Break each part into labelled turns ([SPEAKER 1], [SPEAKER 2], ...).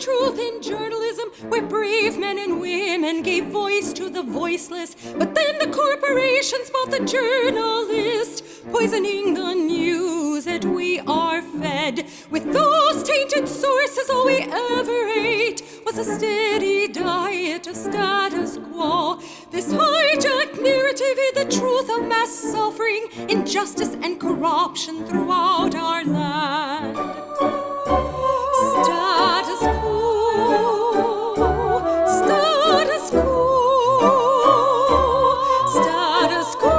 [SPEAKER 1] truth in journalism, where brave men and women gave voice to the voiceless. But then the corporations bought the journalist, poisoning the news that we are fed. With those tainted sources, all we ever ate was a steady diet of status quo. This hijacked narrative hid the truth of mass suffering, injustice, and corruption throughout our land. Status quo, status quo, status quo,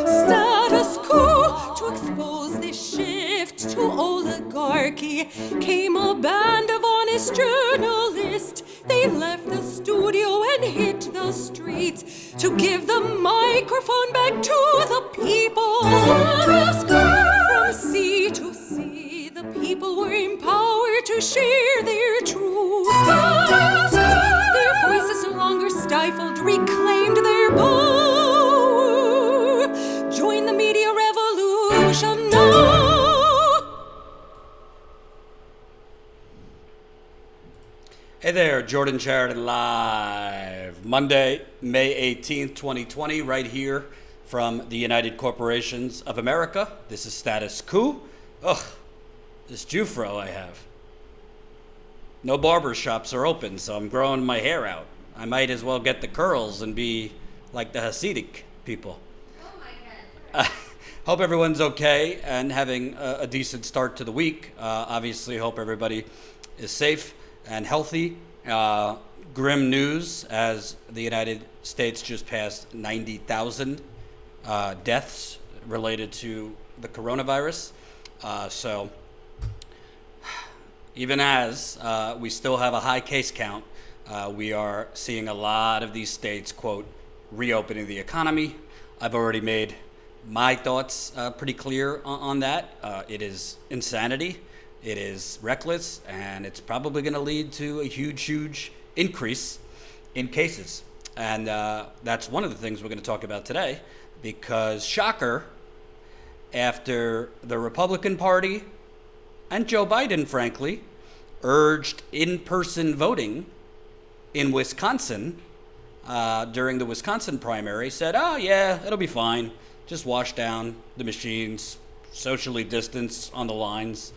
[SPEAKER 1] status quo. To expose this shift to oligarchy came a band of honest journalists. They left the studio and hit the streets to give the microphone back to the people. From sea to sea, the people were empowered to share their truth. Their voices no longer stifled, reclaimed their power. Join the media revolution now.
[SPEAKER 2] Hey there, Jordan Sheridan live. Monday, May 18th, 2020, right here from the United Corporations of America. This is Status Coup. Ugh, this Jufro I have. No barber shops are open, so I'm growing my hair out. I might as well get the curls and be like the Hasidic people.
[SPEAKER 3] Oh my God.
[SPEAKER 2] Hope everyone's okay and having a decent start to the week. Obviously, hope everybody is safe and healthy. Grim news as the United States just passed 90,000 deaths related to the coronavirus. So even as we still have a high case count, we are seeing a lot of these states, quote, reopening the economy. I've already made my thoughts pretty clear on that. It is insanity. It is reckless, and it's probably going to lead to a huge increase in cases. And that's one of the things we're going to talk about today, because shocker, after the Republican Party and Joe Biden, frankly, urged in-person voting in Wisconsin during the Wisconsin primary, said, oh yeah, it'll be fine. Just wash down the machines, socially distance on the lines.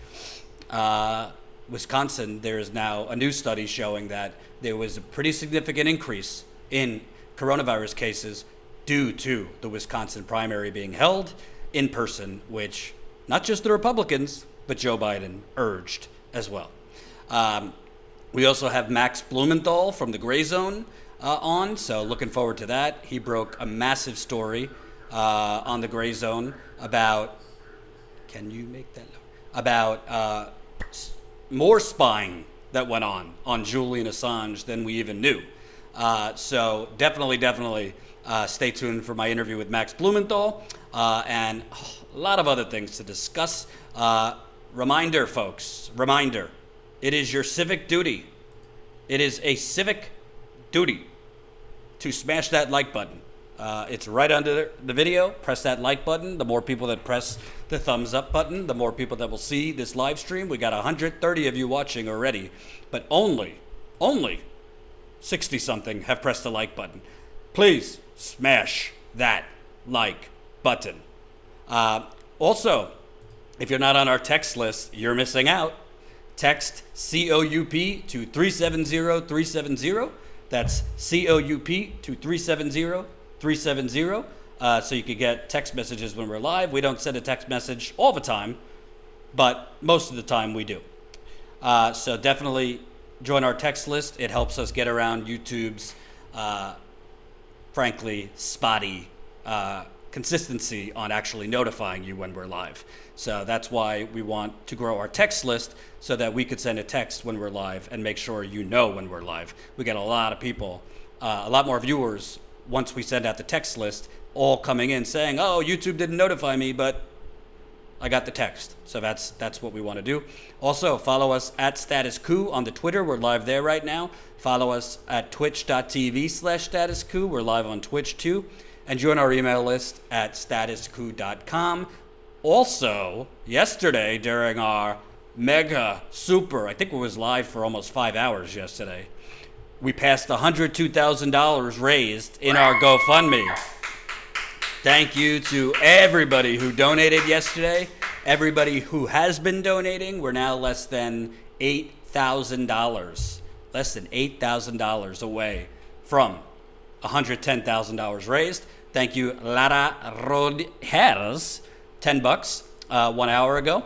[SPEAKER 2] Wisconsin, there is now a new study showing that there was a pretty significant increase in coronavirus cases due to the Wisconsin primary being held in person, which not just the Republicans, but Joe Biden urged as well. We also have Max Blumenthal from the Gray Zone on, so looking forward to that. He broke a massive story on the Gray Zone about, can you make that lower? About more spying that went on Julian Assange than we even knew. So definitely stay tuned for my interview with Max Blumenthal and a lot of other things to discuss. Reminder, folks, it is your civic duty. It is a civic duty to smash that like button. It's right under the video. Press that like button. The more people that press the thumbs up button, the more people that will see this live stream. We got 130 of you watching already, but only 60 something have pressed the like button. Please smash that like button. Also, if you're not on our text list, you're missing out. Text COUP to 370-370. That's COUP to 370-370. So you could get text messages when we're live. We don't send a text message all the time, but most of the time we do. So definitely join our text list. It helps us get around YouTube's, frankly, spotty consistency on actually notifying you when we're live. So that's why we want to grow our text list so that we could send a text when we're live and make sure you know when we're live. We get a lot of people, a lot more viewers once we send out the text list, all coming in saying, oh, YouTube didn't notify me, but I got the text. So that's what we want to do. Also, follow us at Status Coup on the Twitter. We're live there right now. Follow us at twitch.tv/Status Coup. We're live on Twitch too. And join our email list at statuscoup.com. Also, yesterday during our mega, super. I think it was live for almost 5 hours yesterday. We passed $102,000 raised in our GoFundMe. Thank you to everybody who donated yesterday. Everybody who has been donating. We're now less than $8,000. Less than $8,000 away from $110,000 raised. Thank you, Lara Rodriguez. $10 1 hour ago.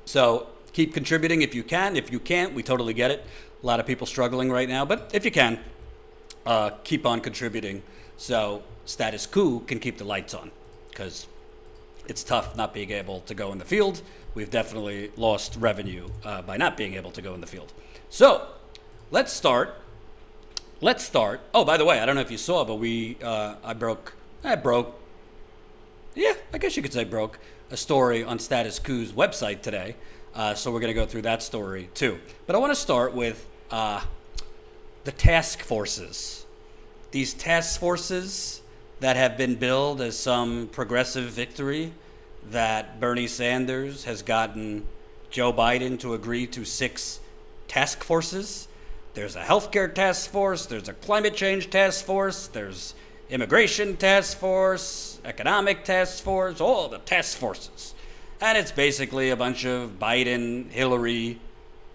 [SPEAKER 2] So keep contributing if you can. If you can't, we totally get it. A lot of people struggling right now, but if you can, keep on contributing so Status Coup can keep the lights on, because it's tough not being able to go in the field. We've definitely lost revenue by not being able to go in the field. So let's start. Oh, by the way, I don't know if you saw, but I broke, yeah, I guess you could say broke a story on Status Coup's website today. So we're going to go through that story too. But I want to start with the task forces. These task forces that have been billed as some progressive victory, that Bernie Sanders has gotten Joe Biden to agree to 6 task forces. There's a healthcare task force, there's a climate change task force, there's immigration task force, economic task force, all the task forces. And it's basically a bunch of Biden, Hillary,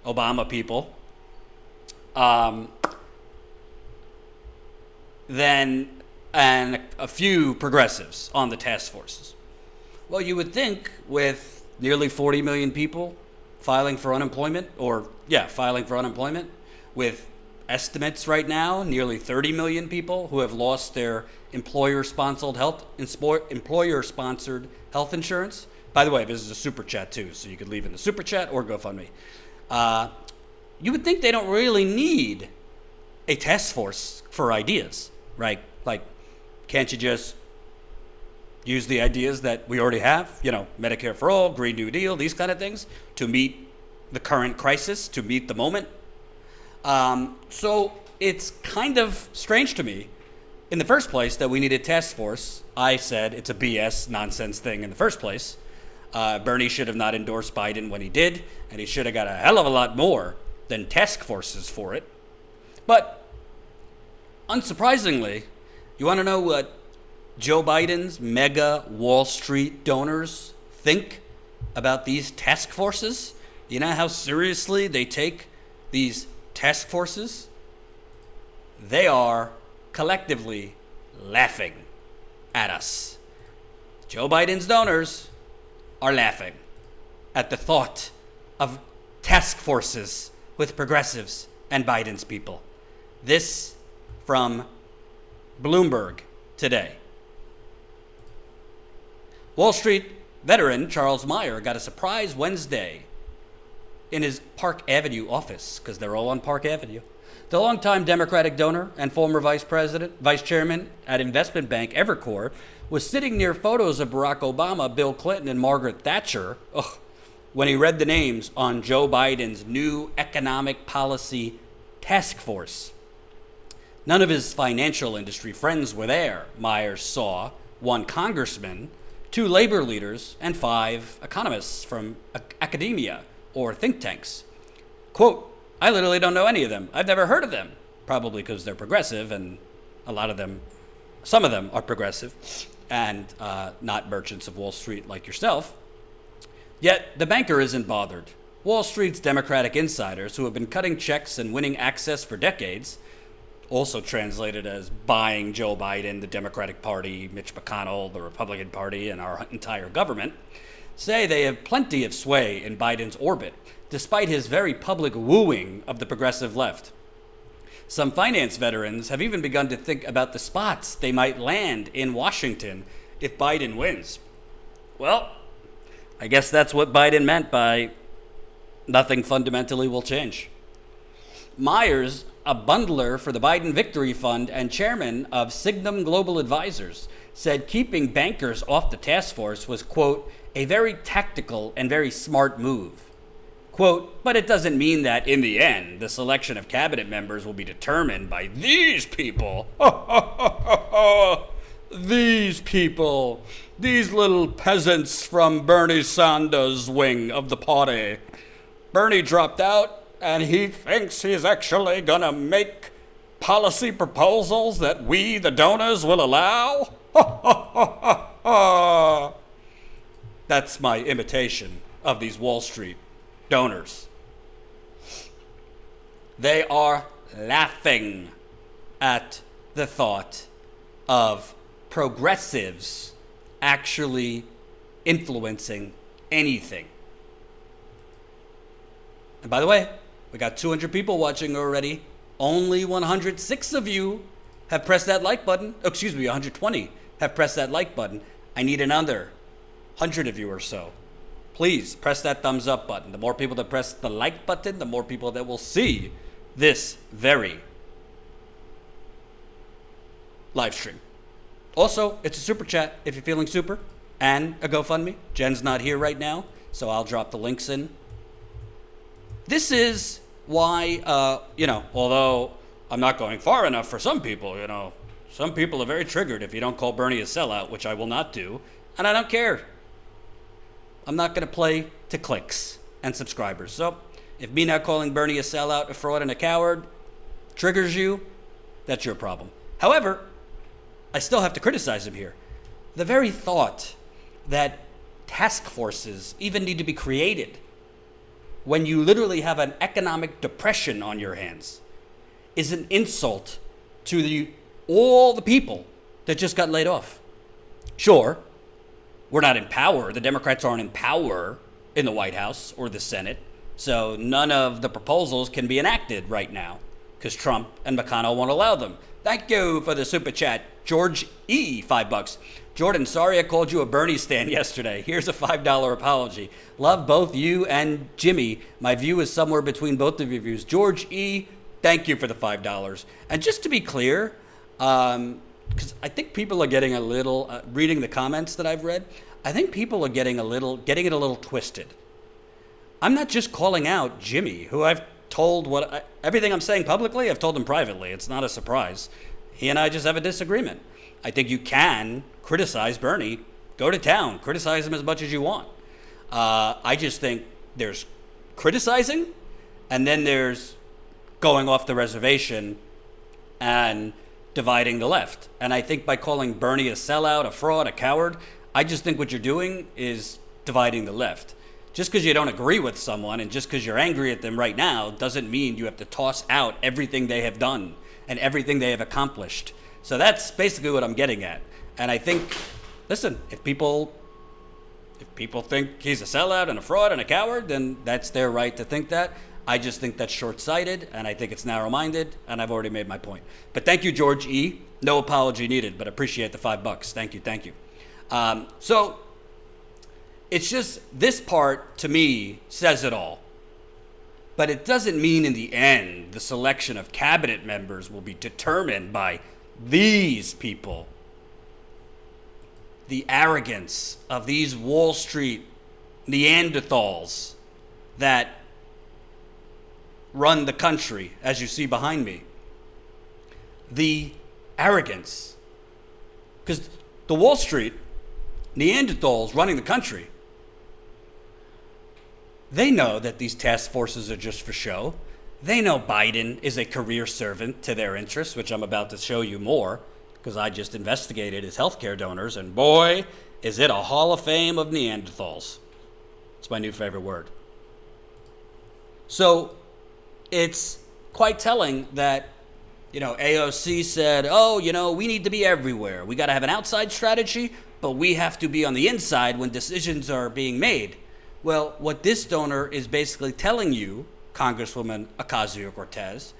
[SPEAKER 2] Obama people. And a few progressives on the task forces. Well, you would think with nearly 40 million people filing for unemployment, with estimates right now, nearly 30 million people who have lost their employer-sponsored health insurance. By the way, this is a super chat too, so you could leave in the super chat or GoFundMe. You would think they don't really need a task force for ideas, right? Like, can't you just use the ideas that we already have? You know, Medicare for all, Green New Deal, these kind of things to meet the current crisis, to meet the moment. So it's kind of strange to me, in the first place, that we need a task force. I said it's a BS nonsense thing in the first place. Bernie should have not endorsed Biden when he did, and he should have got a hell of a lot more than task forces for it. But unsurprisingly, you want to know what Joe Biden's mega Wall Street donors think about these task forces? You know how seriously they take these task forces? They are collectively laughing at us. Joe Biden's donors are laughing at the thought of task forces with progressives and Biden's people. This from Bloomberg today. Wall Street veteran Charles Meyer got a surprise Wednesday in his Park Avenue office, because they're all on Park Avenue. The longtime Democratic donor and former vice chairman at investment bank Evercore was sitting near photos of Barack Obama, Bill Clinton, and Margaret Thatcher when he read the names on Joe Biden's new economic policy task force. None of his financial industry friends were there. Myers saw 1 congressman, 2 labor leaders, and 5 economists from academia or think tanks. Quote, I literally don't know any of them. I've never heard of them. Probably because they're progressive, and some of them are progressive and not merchants of Wall Street like yourself. Yet the banker isn't bothered. Wall Street's Democratic insiders, who have been cutting checks and winning access for decades, also translated as buying Joe Biden, the Democratic Party, Mitch McConnell, the Republican Party, and our entire government, say they have plenty of sway in Biden's orbit, despite his very public wooing of the progressive left. Some finance veterans have even begun to think about the spots they might land in Washington if Biden wins. Well, I guess that's what Biden meant by nothing fundamentally will change. Myers, a bundler for the Biden Victory Fund and chairman of Signum Global Advisors, said keeping bankers off the task force was, quote, a very tactical and very smart move. Quote, but it doesn't mean that in the end, the selection of cabinet members will be determined by these people. These people. These little peasants from Bernie Sanders' wing of the party. Bernie dropped out and he thinks he's actually gonna make policy proposals that we, the donors, will allow? That's my imitation of these Wall Street donors. They are laughing at the thought of progressives actually influencing anything. And by the way, we got 200 people watching already. Only 106 of you have pressed that like button. Oh, excuse me, 120 have pressed that like button. I need another 100 of you or so. Please press that thumbs up button. The more people that press the like button, the more people that will see this very live stream. Also, it's a super chat if you're feeling super, and a GoFundMe. Jen's not here right now, so I'll drop the links in. This is why, although I'm not going far enough for some people, some people are very triggered if you don't call Bernie a sellout, which I will not do, and I don't care. I'm not going to play to clicks and subscribers. So if me not calling Bernie a sellout, a fraud, and a coward triggers you, that's your problem. However, I still have to criticize him here. The very thought that task forces even need to be created when you literally have an economic depression on your hands is an insult to all the people that just got laid off. Sure, we're not in power. The Democrats aren't in power in the White House or the Senate, so none of the proposals can be enacted right now because Trump and McConnell won't allow them. Thank you for the super chat. George E., $5. Jordan, sorry I called you a Bernie stan yesterday. Here's a $5 apology. Love both you and Jimmy. My view is somewhere between both of your views. George E., thank you for the $5. And just to be clear, because I think people are getting a little, reading the comments that I've read, I think people are getting it a little twisted. I'm not just calling out Jimmy, who I've told everything I'm saying publicly, I've told him privately. It's not a surprise. He and I just have a disagreement. I think you can criticize Bernie, go to town, criticize him as much as you want. I just think there's criticizing, and then there's going off the reservation and dividing the left. And I think by calling Bernie a sellout, a fraud, a coward, I just think what you're doing is dividing the left. Just because you don't agree with someone and just because you're angry at them right now doesn't mean you have to toss out everything they have done and everything they have accomplished. So that's basically what I'm getting at. And I think, listen, if people think he's a sellout and a fraud and a coward, then that's their right to think that. I just think that's short-sighted, and I think it's narrow-minded, and I've already made my point. But thank you, George E. No apology needed, but appreciate the $5. Thank you. So it's just this part, to me, says it all. But it doesn't mean in the end the selection of cabinet members will be determined by these people. The arrogance of these Wall Street Neanderthals that run the country, as you see behind me. The arrogance. Because the Wall Street Neanderthals running the country, they know that these task forces are just for show. They know Biden is a career servant to their interests, which I'm about to show you more, because I just investigated his healthcare donors, and boy, is it a hall of fame of Neanderthals. It's my new favorite word. So it's quite telling that, AOC said, we need to be everywhere. We got to have an outside strategy, but we have to be on the inside when decisions are being made. Well, what this donor is basically telling you, Congresswoman Ocasio-Cortez,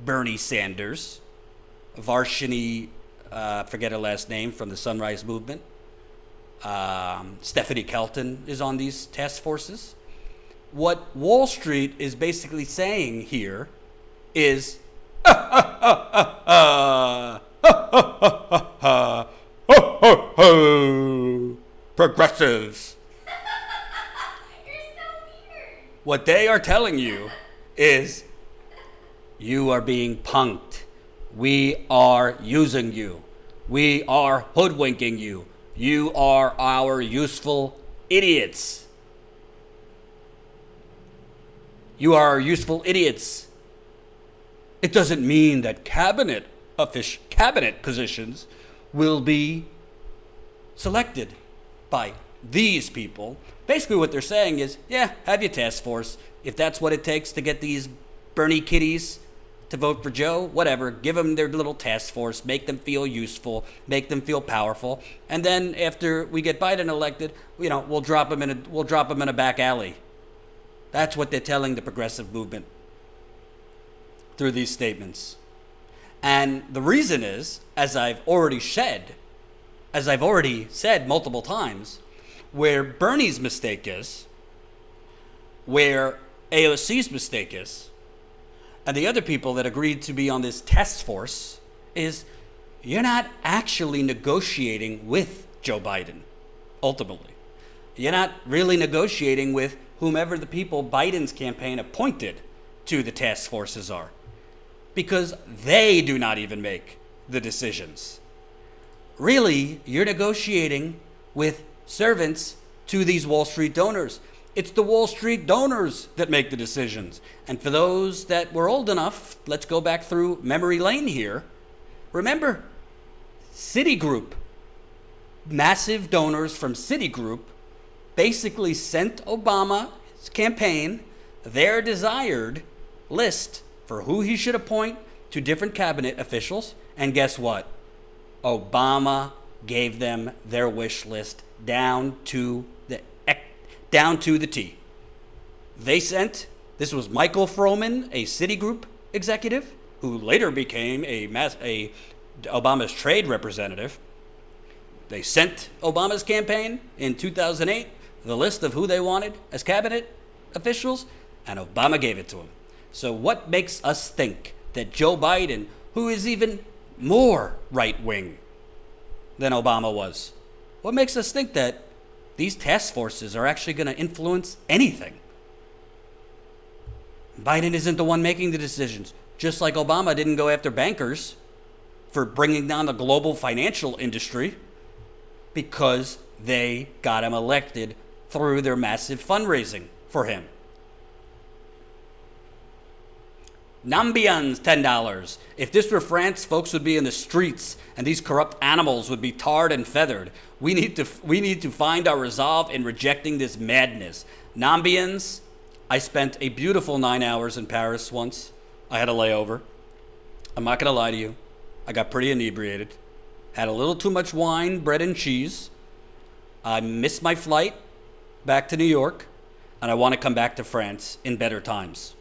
[SPEAKER 2] Bernie Sanders, Varshini, forget her last name, from the Sunrise Movement, Stephanie Kelton is on these task forces. What Wall Street is basically saying here is, progressives. What they are telling you is you are being punked. We are using you. We are hoodwinking you. You are our useful idiots. You are useful idiots. It doesn't mean that cabinet positions will be selected by these people. Basically what they're saying is, yeah, have your task force. If that's what it takes to get these Bernie kiddies to vote for Joe, whatever, give them their little task force, make them feel useful, make them feel powerful, and then after we get Biden elected, we'll drop him in a back alley. That's what they're telling the progressive movement through these statements. And the reason is, as I've already said multiple times, where Bernie's mistake is, where AOC's mistake is, and the other people that agreed to be on this task force is you're not actually negotiating with Joe Biden, ultimately. You're not really negotiating with whomever the people Biden's campaign appointed to the task forces are, because they do not even make the decisions. Really, you're negotiating with servants to these Wall Street donors. It's the Wall Street donors that make the decisions. And for those that were old enough, let's go back through memory lane here. Remember, Citigroup, massive donors from Citigroup, basically sent Obama's campaign their desired list for who he should appoint to different cabinet officials. And guess what? Obama gave them their wish list down to the T. They sent, this was Michael Froman, a Citigroup executive, who later became Obama's trade representative. They sent Obama's campaign in 2008 the list of who they wanted as cabinet officials, and Obama gave it to him. So what makes us think that Joe Biden, who is even more right-wing than Obama was, what makes us think that these task forces are actually going to influence anything? Biden isn't the one making the decisions, just like Obama didn't go after bankers for bringing down the global financial industry because they got him elected through their massive fundraising for him. Nambians, $10. If this were France, folks would be in the streets and these corrupt animals would be tarred and feathered. We need to find our resolve in rejecting this madness. Nambians, I spent a beautiful 9 hours in Paris once. I had a layover. I'm not going to lie to you. I got pretty inebriated. Had a little too much wine, bread, and cheese. I missed my flight back to New York, and I want to come back to France in better times.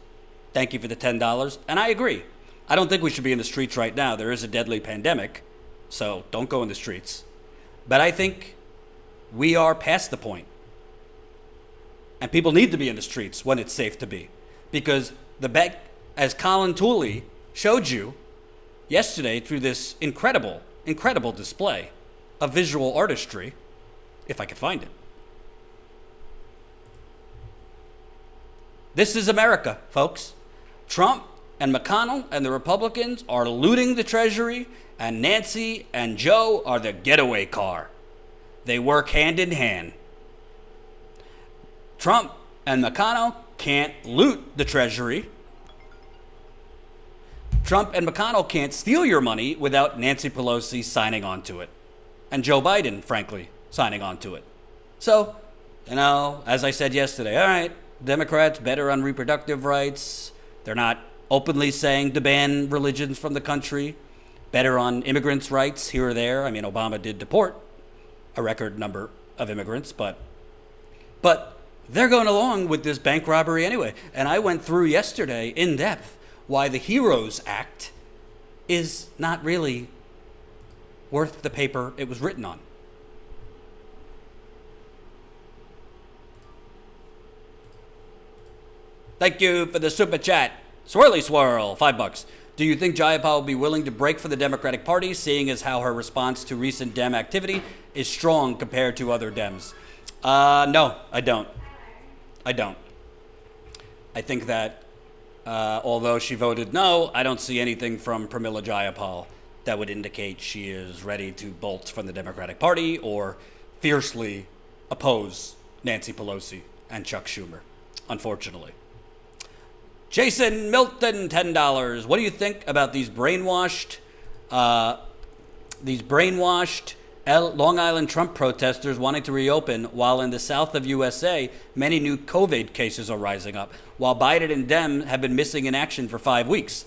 [SPEAKER 2] Thank you for the $10. And I agree. I don't think we should be in the streets right now. There is a deadly pandemic, so don't go in the streets. But I think we are past the point. And people need to be in the streets when it's safe to be. Because as Colin Tooley showed you yesterday through this incredible display of visual artistry, if I could find it. This is America, folks. Trump and McConnell and the Republicans are looting the Treasury, and Nancy and Joe are the getaway car. They work hand in hand. Trump and McConnell can't loot the Treasury. Trump and McConnell can't steal your money without Nancy Pelosi signing on to it. And Joe Biden, frankly, signing on to it. So, as I said yesterday, all right, Democrats better on reproductive rights. They're not openly saying to ban religions from the country. Better on immigrants' rights here or there. I mean, Obama did deport a record number of immigrants, but they're going along with this bank robbery anyway. And I went through yesterday in depth why the HEROES Act is not really worth the paper it was written on. Thank you for the super chat. Swirly Swirl, $5. Do you think Jayapal will be willing to break for the Democratic Party, seeing as how her response to recent Dem activity is strong compared to other Dems? No, I don't. I think that although she voted no, I don't see anything from Pramila Jayapal that would indicate she is ready to bolt from the Democratic Party or fiercely oppose Nancy Pelosi and Chuck Schumer, unfortunately. Jason Milton, $10. What do you think about these brainwashed Long Island Trump protesters wanting to reopen while in the south of USA, many new COVID cases are rising up, while Biden and Dem have been missing in action for 5 weeks?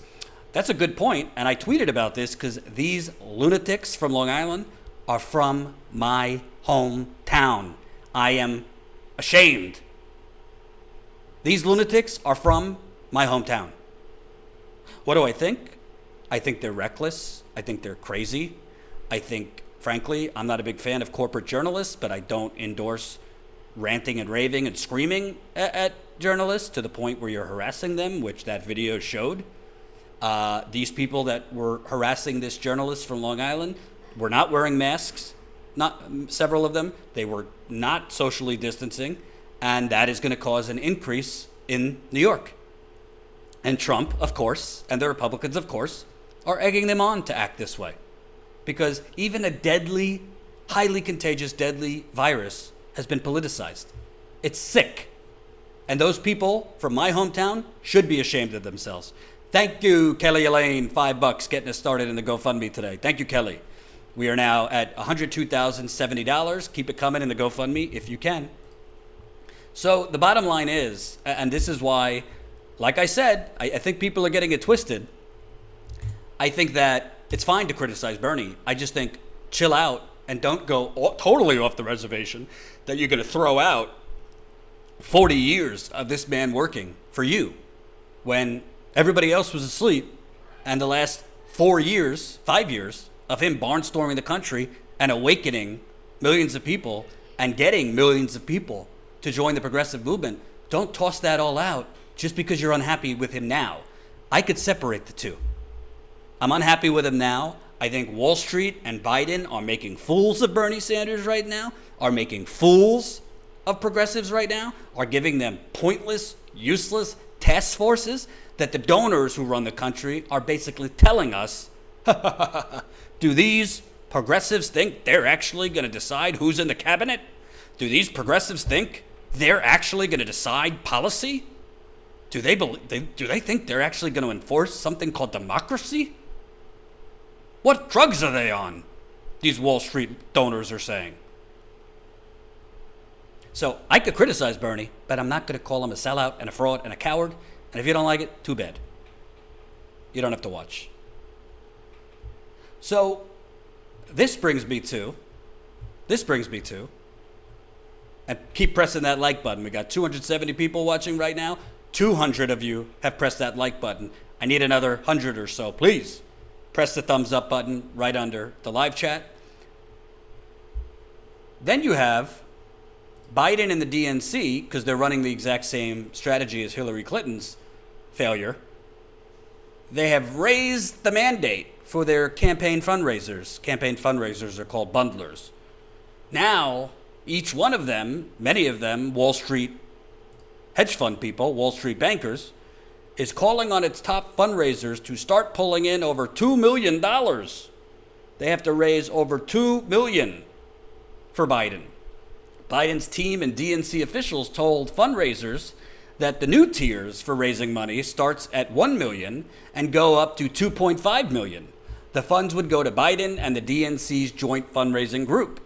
[SPEAKER 2] That's a good point, and I tweeted about this because these lunatics from Long Island are from my hometown. I am ashamed. These lunatics are from my hometown. What do I think? I think they're reckless. I think they're crazy. I think, frankly, I'm not a big fan of corporate journalists, but I don't endorse ranting and raving and screaming at journalists to the point where you're harassing them, which that video showed. These people that were harassing this journalist from Long Island were not wearing masks, not several of them. They were not socially distancing, and that is going to cause an increase in New York. And Trump, of course, and the Republicans, of course, are egging them on to act this way. Because even a deadly, highly contagious, deadly virus has been politicized. It's sick. And those people from my hometown should be ashamed of themselves. Thank you, Kelly Elaine, $5 getting us started in the GoFundMe today. Thank you, Kelly. We are now at $102,070. Keep it coming in the GoFundMe if you can. So the bottom line is, and this is why, like I said, I think people are getting it twisted. I think that it's fine to criticize Bernie. I just think chill out and don't go totally off the reservation that you're going to throw out 40 years of this man working for you when everybody else was asleep, and the last 5 years of him barnstorming the country and awakening millions of people and getting millions of people to join the progressive movement. Don't toss that all out just because you're unhappy with him now. I could separate the two. I'm unhappy with him now. I think Wall Street and Biden are making fools of Bernie Sanders right now, are making fools of progressives right now, are giving them pointless, useless task forces that the donors who run the country are basically telling us, do these progressives think they're actually going to decide who's in the cabinet? Do these progressives think they're actually going to decide policy? Do they think they're actually going to enforce something called democracy? What drugs are they on? These Wall Street donors are saying. So I could criticize Bernie, but I'm not going to call him a sellout and a fraud and a coward. And if you don't like it, too bad. You don't have to watch. So this brings me to, and keep pressing that like button. We got 270 people watching right now. 200 of you have pressed that like button. I need another 100 or so. Please press the thumbs up button right under the live chat. Then you have Biden and the DNC, because they're running the exact same strategy as Hillary Clinton's failure. They have raised the mandate for their campaign fundraisers. Campaign fundraisers are called bundlers. Now, each one of them, many of them, Wall Street hedge fund people, Wall Street bankers, is calling on its top fundraisers to start pulling in over $2 million. They have to raise over $2 million for Biden. Biden's team and DNC officials told fundraisers that the new tiers for raising money starts at $1 million and go up to $2.5 million. The funds would go to Biden and the DNC's joint fundraising group.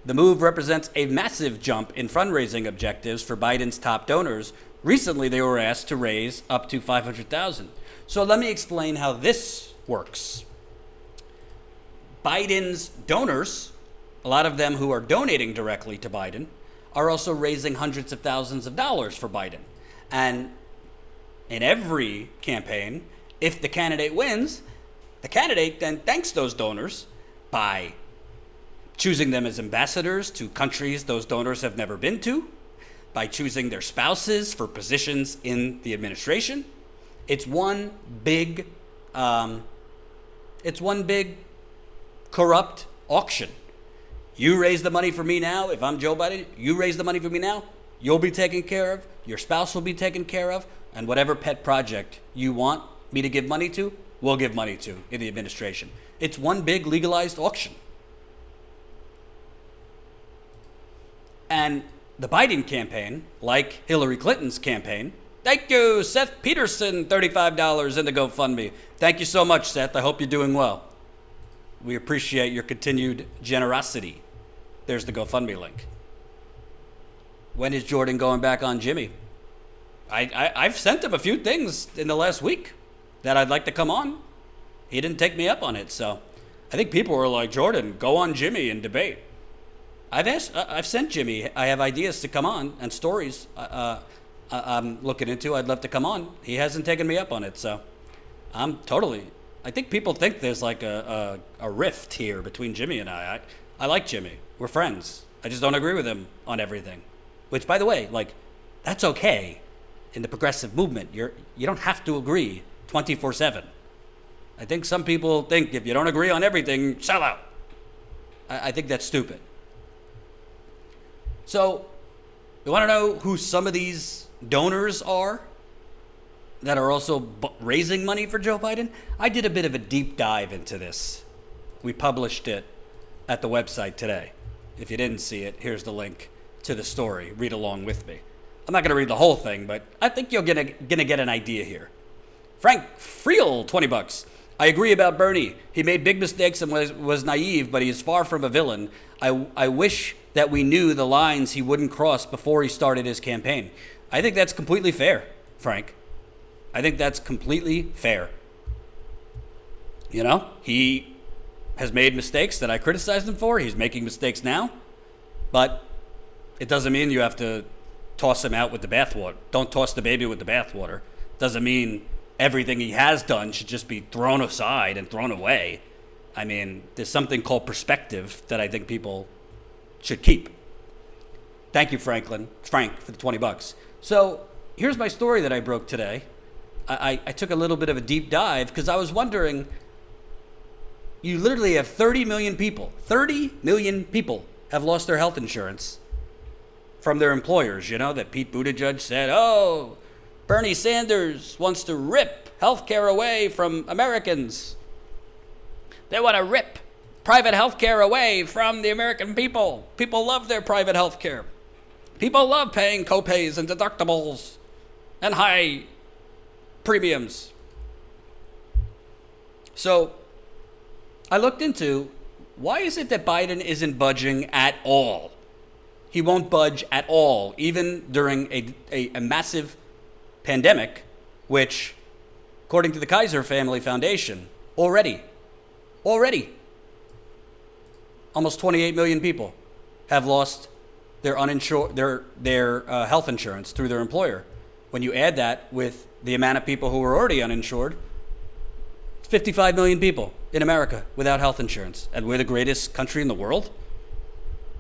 [SPEAKER 2] The move represents a massive jump in fundraising objectives for Biden's top donors. Recently, they were asked to raise up to $500,000. So let me explain how this works. Biden's donors, a lot of them who are donating directly to Biden, are also raising hundreds of thousands of dollars for Biden. And in every campaign, if the candidate wins, the candidate then thanks those donors by choosing them as ambassadors to countries those donors have never been to, by choosing their spouses for positions in the administration. It's one big corrupt auction. You raise the money for me now. If I'm Joe Biden, you raise the money for me now. You'll be taken care of. Your spouse will be taken care of. And whatever pet project you want me to give money to, we'll give money to in the administration. It's one big legalized auction. And the Biden campaign, like Hillary Clinton's campaign, Thank you, Seth Peterson, $35 in the GoFundMe. Thank you so much, Seth. I hope you're doing well. We appreciate your continued generosity. There's the GoFundMe link. When is Jordan going back on Jimmy? I've sent him a few things in the last week that I'd like to come on. He didn't take me up on it, so I think people were like, Jordan, go on Jimmy and debate. I've sent Jimmy. I have ideas to come on and stories I'm looking into. I'd love to come on. He hasn't taken me up on it, so I think people think there's like a rift here between Jimmy and I. I like Jimmy. We're friends. I just don't agree with him on everything. Which, by the way, like, that's okay in the progressive movement. You don't have to agree 24/7. I think some people think if you don't agree on everything, sell out. I think that's stupid. So, you want to know who some of these donors are that are also raising money for Joe Biden? I did a bit of a deep dive into this. We published it at the website today. If you didn't see it, here's the link to the story. Read along with me. I'm not going to read the whole thing, but I think you're going to get an idea here. Frank Friel, $20. I agree about Bernie. He made big mistakes and was naive, but he is far from a villain. I wish that we knew the lines he wouldn't cross before he started his campaign. I think that's completely fair, Frank. I think that's completely fair. You know, he has made mistakes that I criticized him for. He's making mistakes now, but it doesn't mean you have to toss him out with the bathwater. Don't toss the baby with the bathwater. Doesn't mean everything he has done should just be thrown aside and thrown away. I mean, there's something called perspective that I think people should keep. Thank you, Frank, for the $20. So here's my story that I broke today. I took a little bit of a deep dive because I was wondering, you literally have 30 million people have lost their health insurance from their employers. You know, that Pete Buttigieg said, oh, Bernie Sanders wants to rip healthcare away from Americans. They want to rip private healthcare away from the American people. People love their private healthcare. People love paying copays and deductibles and high premiums. So I looked into, why is it that Biden isn't budging at all? He won't budge at all, even during a massive pandemic, which, according to the Kaiser Family Foundation, already, almost 28 million people have lost their health insurance through their employer. When you add that with the amount of people who are already uninsured, it's 55 million people in America without health insurance, and we're the greatest country in the world.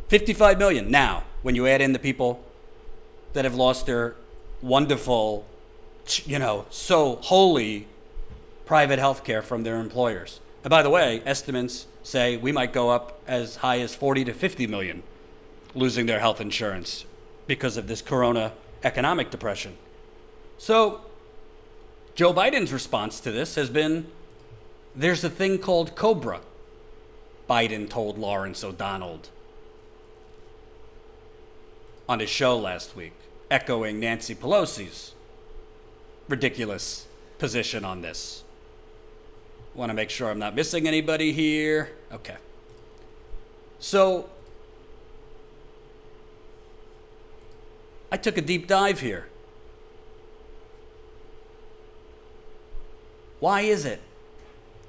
[SPEAKER 2] 55 million. Now, when you add in the people that have lost their wonderful, so holy private health care from their employers. And by the way, estimates say we might go up as high as 40 to 50 million losing their health insurance because of this corona economic depression. So Joe Biden's response to this has been, there's a thing called COBRA, Biden told Lawrence O'Donnell on his show last week, echoing Nancy Pelosi's ridiculous position on this. Want to make sure I'm not missing anybody here. Okay. So I took a deep dive here. Why is it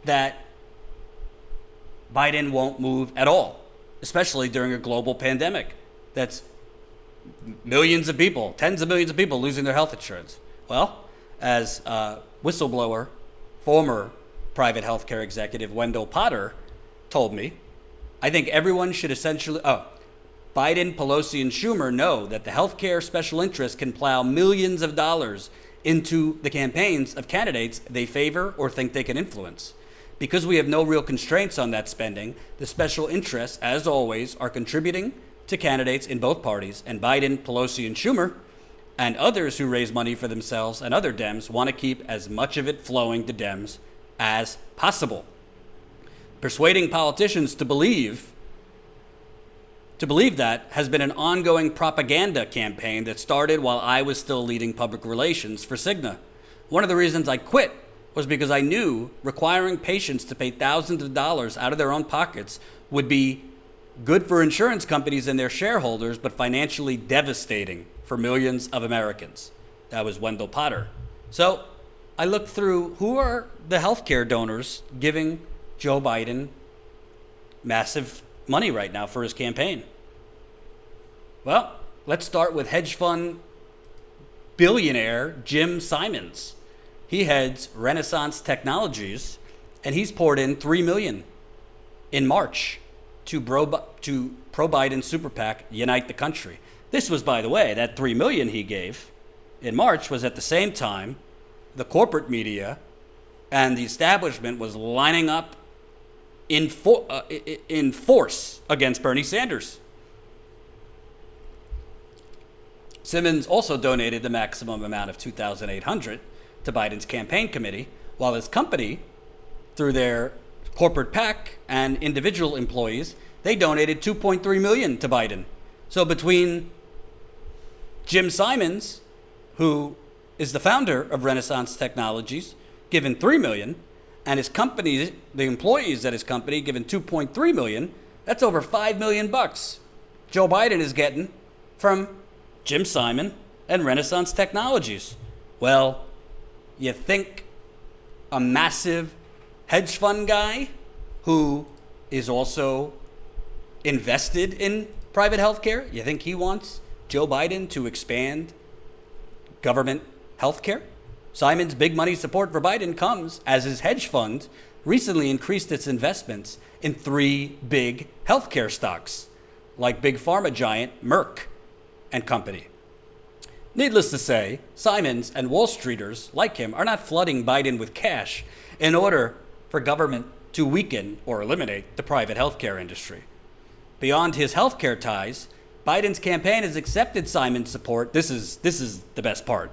[SPEAKER 2] that Biden won't move at all, especially during a global pandemic that's millions of people, tens of millions of people losing their health insurance? Well, as whistleblower, former private healthcare executive Wendell Potter told me, I think everyone should essentially, Biden, Pelosi, and Schumer know that the healthcare special interests can plow millions of dollars into the campaigns of candidates they favor or think they can influence. Because we have no real constraints on that spending, the special interests, as always, are contributing to candidates in both parties, and Biden, Pelosi, and Schumer, and others who raise money for themselves and other Dems want to keep as much of it flowing to Dems as possible. Persuading politicians to believe To believe that has been an ongoing propaganda campaign that started while I was still leading public relations for Cigna. One of the reasons I quit was because I knew requiring patients to pay thousands of dollars out of their own pockets would be good for insurance companies and their shareholders, but financially devastating for millions of Americans. That was Wendell Potter. So I looked through who are the healthcare donors giving Joe Biden massive money right now for his campaign. Well, let's start with hedge fund billionaire Jim Simons. He heads Renaissance Technologies, and he's poured in $3 million in March to pro-Biden super PAC Unite the Country. This was, by the way, that $3 million he gave in March was at the same time the corporate media and the establishment was lining up in force against Bernie Sanders. Simmons also donated the maximum amount of $2,800 to Biden's campaign committee, while his company, through their corporate PAC and individual employees, they donated $2.3 million to Biden. So between Jim Simons, who is the founder of Renaissance Technologies, given $3 million, and his company, the employees at his company, given $2.3 million, that's over $5 million bucks Joe Biden is getting from Jim Simon and Renaissance Technologies. Well, you think a massive hedge fund guy who is also invested in private healthcare, you think he wants Joe Biden to expand government healthcare? Simon's big money support for Biden comes as his hedge fund recently increased its investments in 3 big healthcare stocks, like big pharma giant Merck and Company. Needless to say, Simons and Wall Streeters like him are not flooding Biden with cash in order for government to weaken or eliminate the private healthcare industry. Beyond his healthcare ties, Biden's campaign has accepted Simon's support. This is the best part.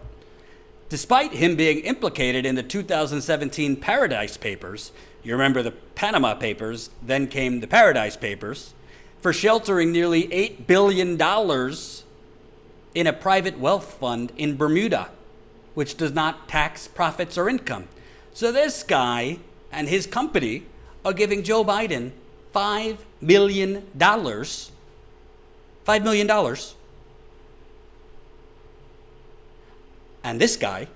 [SPEAKER 2] Despite him being implicated in the 2017 Paradise Papers, you remember the Panama Papers, then came the Paradise Papers, for sheltering nearly $8 billion in a private wealth fund in Bermuda, which does not tax profits or income. So this guy and his company are giving Joe Biden $5 million. $5 million. And this guy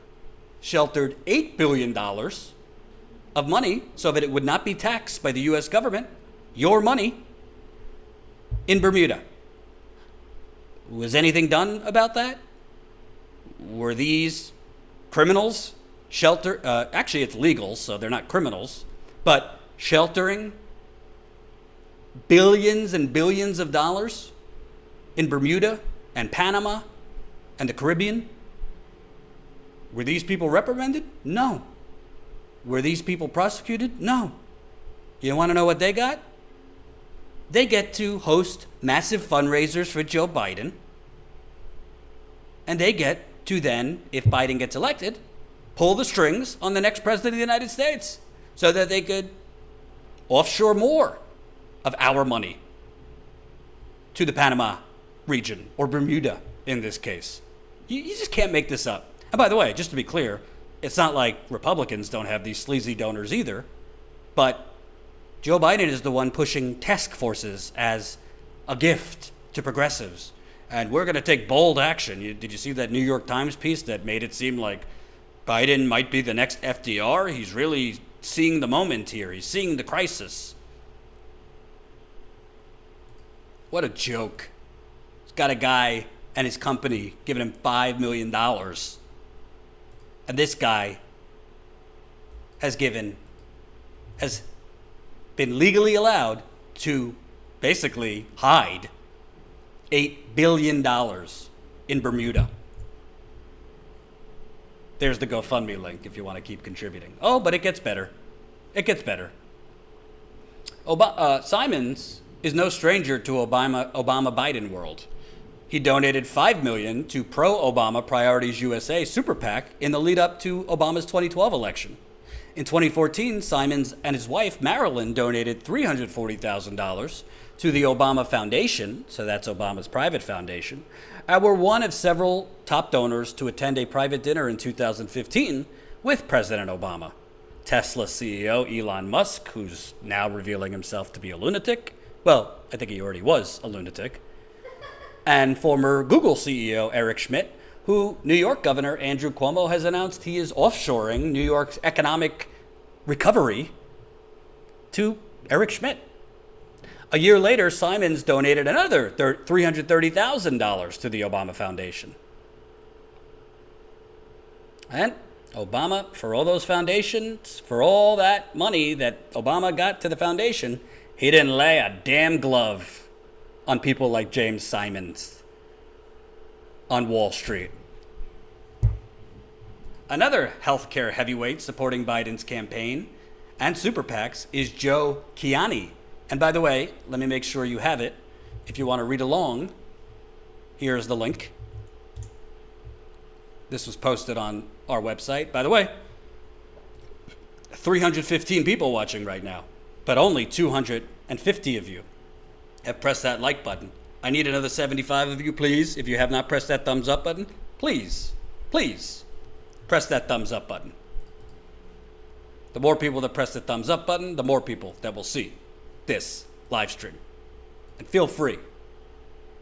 [SPEAKER 2] sheltered $8 billion of money so that it would not be taxed by the U.S. government, your money, in Bermuda. Was anything done about that? Were these criminals actually it's legal, so they're not criminals, but sheltering billions and billions of dollars in Bermuda and Panama and the Caribbean? Were these people reprimanded? No. Were these people prosecuted? No. You want to know what they got? They get to host massive fundraisers for Joe Biden. And they get to then, if Biden gets elected, pull the strings on the next president of the United States so that they could offshore more of our money to the Panama region, or Bermuda in this case. You just can't make this up. And by the way, just to be clear, it's not like Republicans don't have these sleazy donors either, but Joe Biden is the one pushing task forces as a gift to progressives. And we're going to take bold action. Did you see that New York Times piece that made it seem like Biden might be the next FDR? He's really seeing the moment here. He's seeing the crisis. What a joke. He's got a guy and his company giving him $5 million. And this guy has been legally allowed to basically hide $8 billion in Bermuda. There's the GoFundMe link if you want to keep contributing. Oh, but it gets better. It gets better. Simons is no stranger to Obama-Biden world. He donated $5 million to pro-Obama Priorities USA super PAC in the lead up to Obama's 2012 election. In 2014, Simons and his wife, Marilyn, donated $340,000 to the Obama Foundation, so that's Obama's private foundation, and were one of several top donors to attend a private dinner in 2015 with President Obama. Tesla CEO Elon Musk, who's now revealing himself to be a lunatic, well, I think he already was a lunatic, and former Google CEO Eric Schmidt, who New York Governor Andrew Cuomo has announced he is offshoring New York's economic recovery to Eric Schmidt. A year later, Simons donated another $330,000 to the Obama Foundation. And Obama, for all those foundations, for all that money that Obama got to the foundation, he didn't lay a damn glove on people like James Simons on Wall Street. Another healthcare heavyweight supporting Biden's campaign and super PACs is Joe Kiani. And by the way, let me make sure you have it. If you want to read along, here's the link. This was posted on our website. By the way, 315 people watching right now, but only 250 of you have pressed that like button. I need another 75 of you, please. If you have not pressed that thumbs up button, please press that thumbs up button. The more people that press the thumbs up button, the more people that will see this live stream. And feel free.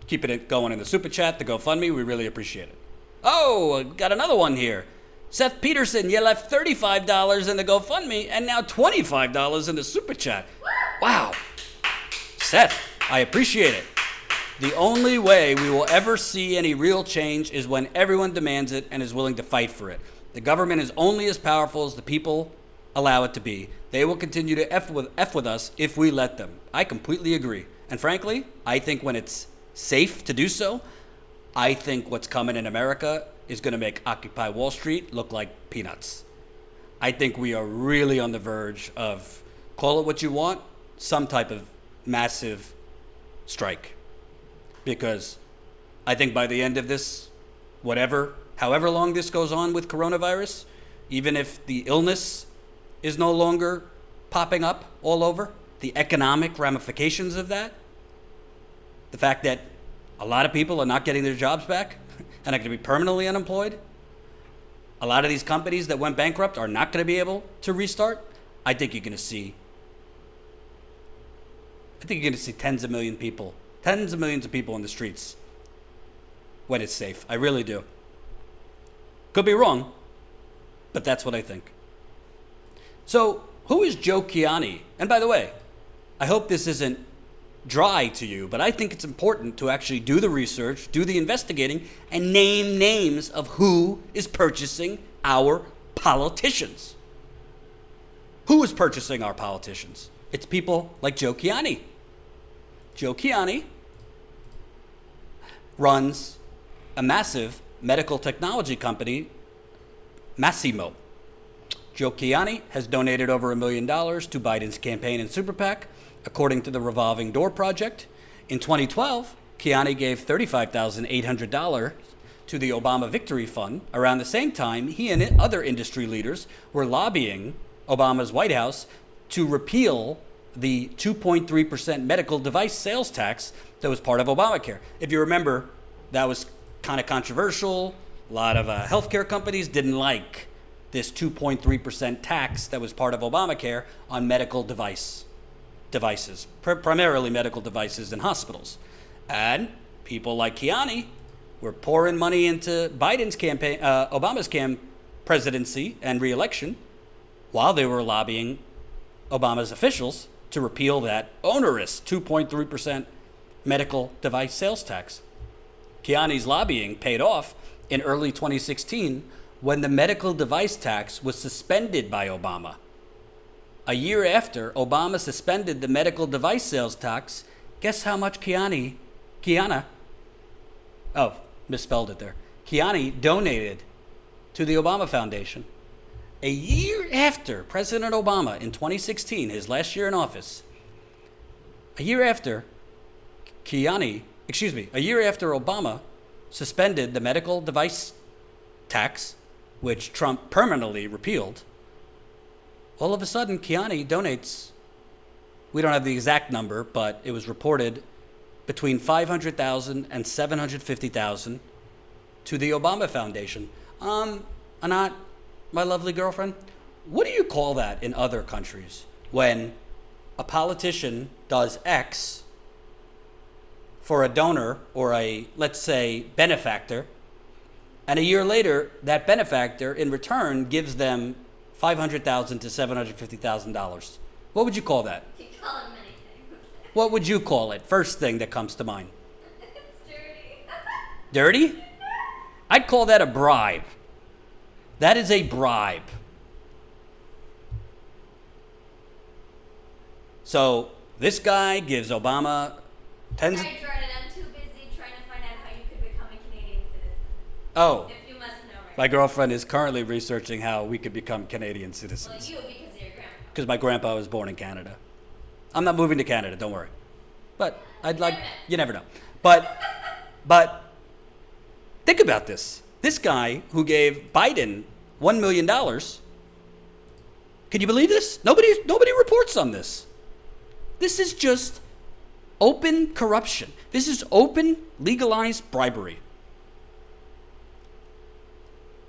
[SPEAKER 2] Keeping it going in the super chat, the GoFundMe, we really appreciate it. Oh, got another one here. Seth Peterson, you left $35 in the GoFundMe and now $25 in the super chat. Wow. Seth, I appreciate it. The only way we will ever see any real change is when everyone demands it and is willing to fight for it. The government is only as powerful as the people allow it to be. They will continue to F with us if we let them. I completely agree. And frankly, I think when it's safe to do so, I think what's coming in America is going to make Occupy Wall Street look like peanuts. I think we are really on the verge of, call it what you want, some type of massive strike. Because I think by the end of this, however long this goes on with coronavirus, even if the illness is no longer popping up all over, the economic ramifications of that, the fact that a lot of people are not getting their jobs back and are going to be permanently unemployed, a lot of these companies that went bankrupt are not going to be able to restart, I think you're going to see tens of millions of people in the streets when it's safe. I really do. Could be wrong, but that's what I think. So, who is Joe Kiani? And by the way, I hope this isn't dry to you, but I think it's important to actually do the research, do the investigating, and name names of who is purchasing our politicians. Who is purchasing our politicians? It's people like Joe Kiani. Joe Kiani runs a massive medical technology company, Massimo. Joe Kiani has donated over $1 million to Biden's campaign and super PAC, according to the Revolving Door Project. In 2012, Kiani gave $35,800 to the Obama Victory Fund. Around the same time, he and other industry leaders were lobbying Obama's White House to repeal the 2.3% medical device sales tax that was part of Obamacare. If you remember, that was kind of controversial. A lot of healthcare companies didn't like this 2.3% tax that was part of Obamacare on medical devices, primarily medical devices in hospitals. And people like Kiani were pouring money into Biden's campaign, Obama's presidency and re-election, while they were lobbying Obama's officials to repeal that onerous 2.3% medical device sales tax. Kiani's lobbying paid off in early 2016 when the medical device tax was suspended by Obama. A year after Obama suspended the medical device sales tax, guess how much Kiani donated to the Obama Foundation. A year after President Obama in 2016, his last year in office, a year after Obama suspended the medical device tax, which Trump permanently repealed, all of a sudden Kiani donates we don't have the exact number, but it was reported between 500,000 and 750,000 to the Obama Foundation. Anat, my lovely girlfriend, what do you call that in other countries when a politician does X for a donor or a, let's say, benefactor, and a year later, that benefactor in return gives them $500,000 to $750,000? What would you call that?
[SPEAKER 3] You call it many things.
[SPEAKER 2] What would you call it? First thing that comes to mind.
[SPEAKER 3] It's dirty.
[SPEAKER 2] Dirty? I'd call that a bribe. That is a bribe. So this guy gives Obama tens.
[SPEAKER 3] Sorry, Jordan, I'm too busy trying to find out how you could become a Canadian citizen.
[SPEAKER 2] Oh,
[SPEAKER 3] If you must know right
[SPEAKER 2] my girlfriend is currently researching how we could become Canadian
[SPEAKER 3] Well,
[SPEAKER 2] citizens.
[SPEAKER 3] you, because of your grandpa.
[SPEAKER 2] Because my grandpa was born in Canada. I'm not moving to Canada, don't worry. But I'd like, you never know. But think about this. This guy who gave Biden $1 million, can you believe this? Nobody reports on this. This is just open corruption. This is open, legalized bribery.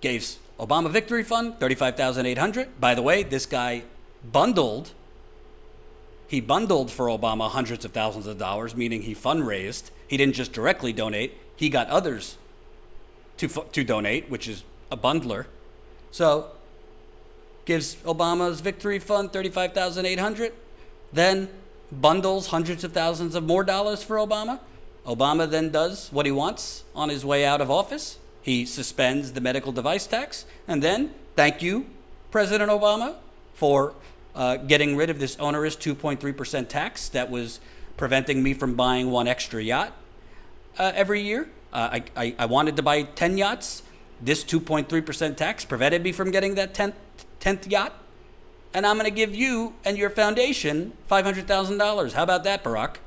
[SPEAKER 2] Gave Obama Victory Fund $35,800. By the way, this guy bundled for Obama hundreds of thousands of dollars, meaning he fundraised. He didn't just directly donate. He got others to donate, which is a bundler. So gives Obama's Victory Fund $35,800, then bundles hundreds of thousands of more dollars for Obama. Obama then does what he wants on his way out of office. He suspends the medical device tax, and then thank you, President Obama, for getting rid of this onerous 2.3% tax that was preventing me from buying one extra yacht every year. I wanted to buy 10 yachts. This 2.3% tax prevented me from getting that 10th yacht. And I'm going to give you and your foundation $500,000. How about that, Barack?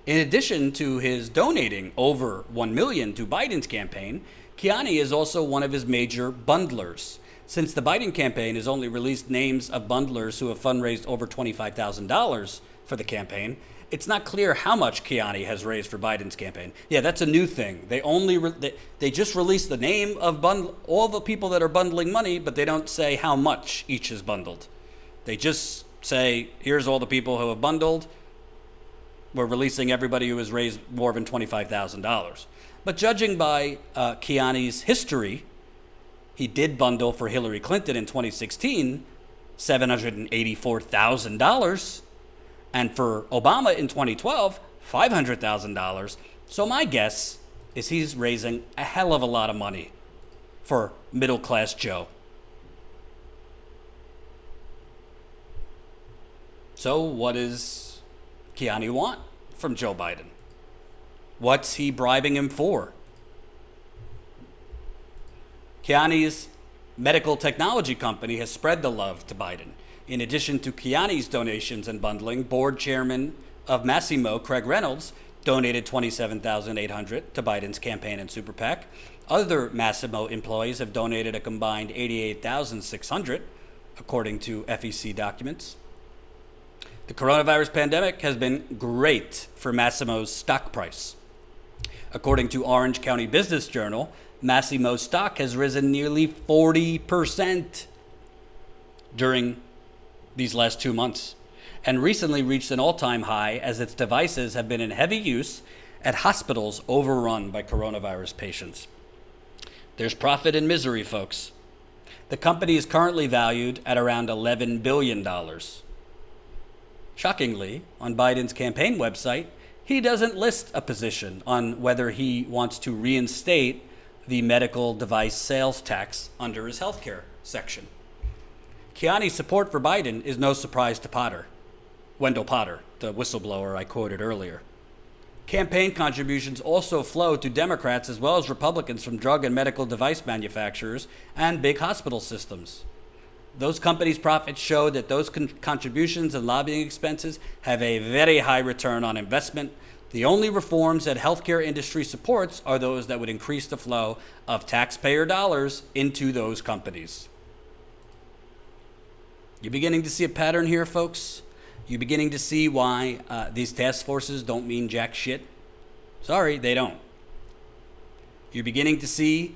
[SPEAKER 2] In addition to his donating over $1 million to Biden's campaign, Kiani is also one of his major bundlers. Since the Biden campaign has only released names of bundlers who have fundraised over $25,000 for the campaign, it's not clear how much Kiani has raised for Biden's campaign. Yeah, that's a new thing. They just released the name of all the people that are bundling money, but they don't say how much each is bundled. They just say, here's all the people who have bundled. We're releasing everybody who has raised more than $25,000. But judging by Kiani's history, he did bundle for Hillary Clinton in 2016, $784,000. And for Obama in 2012, $500,000. So my guess is he's raising a hell of a lot of money for middle-class Joe. So what does Kiani want from Joe Biden? What's he bribing him for? Kiani's medical technology company has spread the love to Biden. In addition to Kiani's donations and bundling, board chairman of Massimo, Craig Reynolds, donated $27,800 to Biden's campaign and super PAC. Other Massimo employees have donated a combined $88,600, according to FEC documents. The coronavirus pandemic has been great for Massimo's stock price. According to Orange County Business Journal, Massimo's stock has risen nearly 40% during these last 2 months, and recently reached an all-time high as its devices have been in heavy use at hospitals overrun by coronavirus patients. There's profit and misery, folks. The company is currently valued at around $11 billion. Shockingly, on Biden's campaign website, he doesn't list a position on whether he wants to reinstate the medical device sales tax under his healthcare section. Kiani's support for Biden is no surprise to Wendell Potter, the whistleblower I quoted earlier. Campaign contributions also flow to Democrats as well as Republicans from drug and medical device manufacturers and big hospital systems. Those companies' profits show that those contributions and lobbying expenses have a very high return on investment. The only reforms that healthcare industry supports are those that would increase the flow of taxpayer dollars into those companies. You're beginning to see a pattern here, folks. You're beginning to see why these task forces don't mean jack shit. Sorry, they don't. You're beginning to see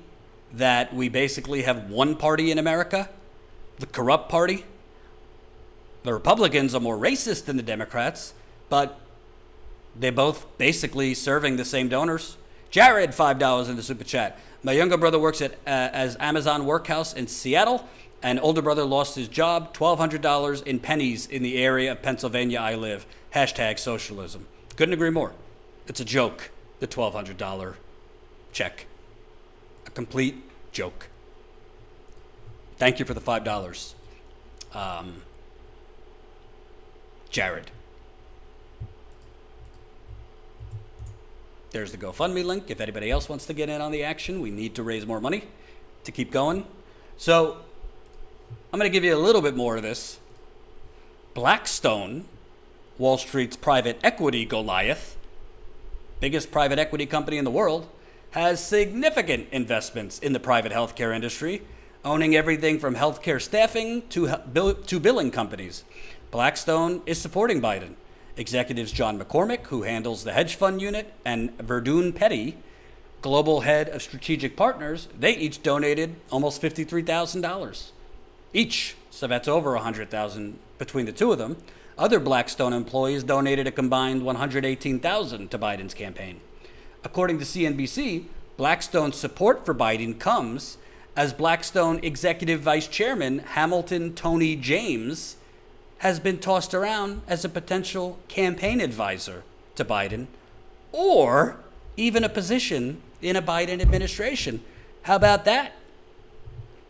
[SPEAKER 2] that we basically have one party in America, the corrupt party. The Republicans are more racist than the Democrats, but they're both basically serving the same donors. Jared, $5 in the super chat. My younger brother works at as Amazon Workhouse in Seattle, and older brother lost his job. $1,200 in pennies in the area of Pennsylvania I live. Hashtag socialism. Couldn't agree more. It's a joke, the $1,200 check. A complete joke. Thank you for the $5. Jared. There's the GoFundMe link. If anybody else wants to get in on the action, we need to raise more money to keep going. So I'm going to give you a little bit more of this. Blackstone, Wall Street's private equity Goliath, biggest private equity company in the world, has significant investments in the private healthcare industry, owning everything from healthcare staffing to billing companies. Blackstone is supporting Biden. Executives John McCormick, who handles the hedge fund unit, and Verdun Petty, global head of strategic partners, they each donated almost $53,000 each. So that's over $100,000 between the two of them. Other Blackstone employees donated a combined $118,000 to Biden's campaign. According to CNBC, Blackstone's support for Biden comes as Blackstone Executive Vice Chairman Hamilton Tony James has been tossed around as a potential campaign advisor to Biden, or even a position in a Biden administration. How about that?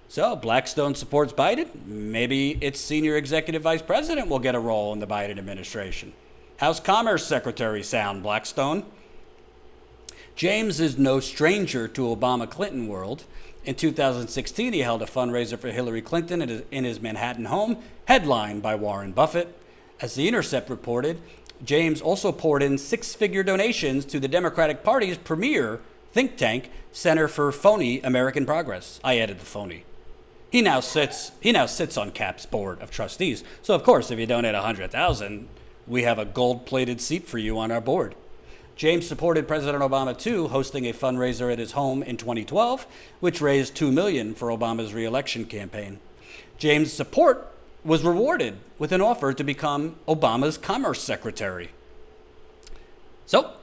[SPEAKER 2] So Blackstone supports Biden. Maybe its senior executive vice president will get a role in the Biden administration. House Commerce Secretary sound, Blackstone. James is no stranger to Obama-Clinton world. In 2016, he held a fundraiser for Hillary Clinton in his Manhattan home, headlined by Warren Buffett. As The Intercept reported, James also poured in six-figure donations to the Democratic Party's premier think tank, Center for Phony American Progress. I added the phony. He now sits on CAP's board of trustees. So of course, if you donate $100,000, we have a gold-plated seat for you on our board. James supported President Obama, too, hosting a fundraiser at his home in 2012, which raised $2 million for Obama's re-election campaign. James' support was rewarded with an offer to become Obama's Commerce Secretary. So,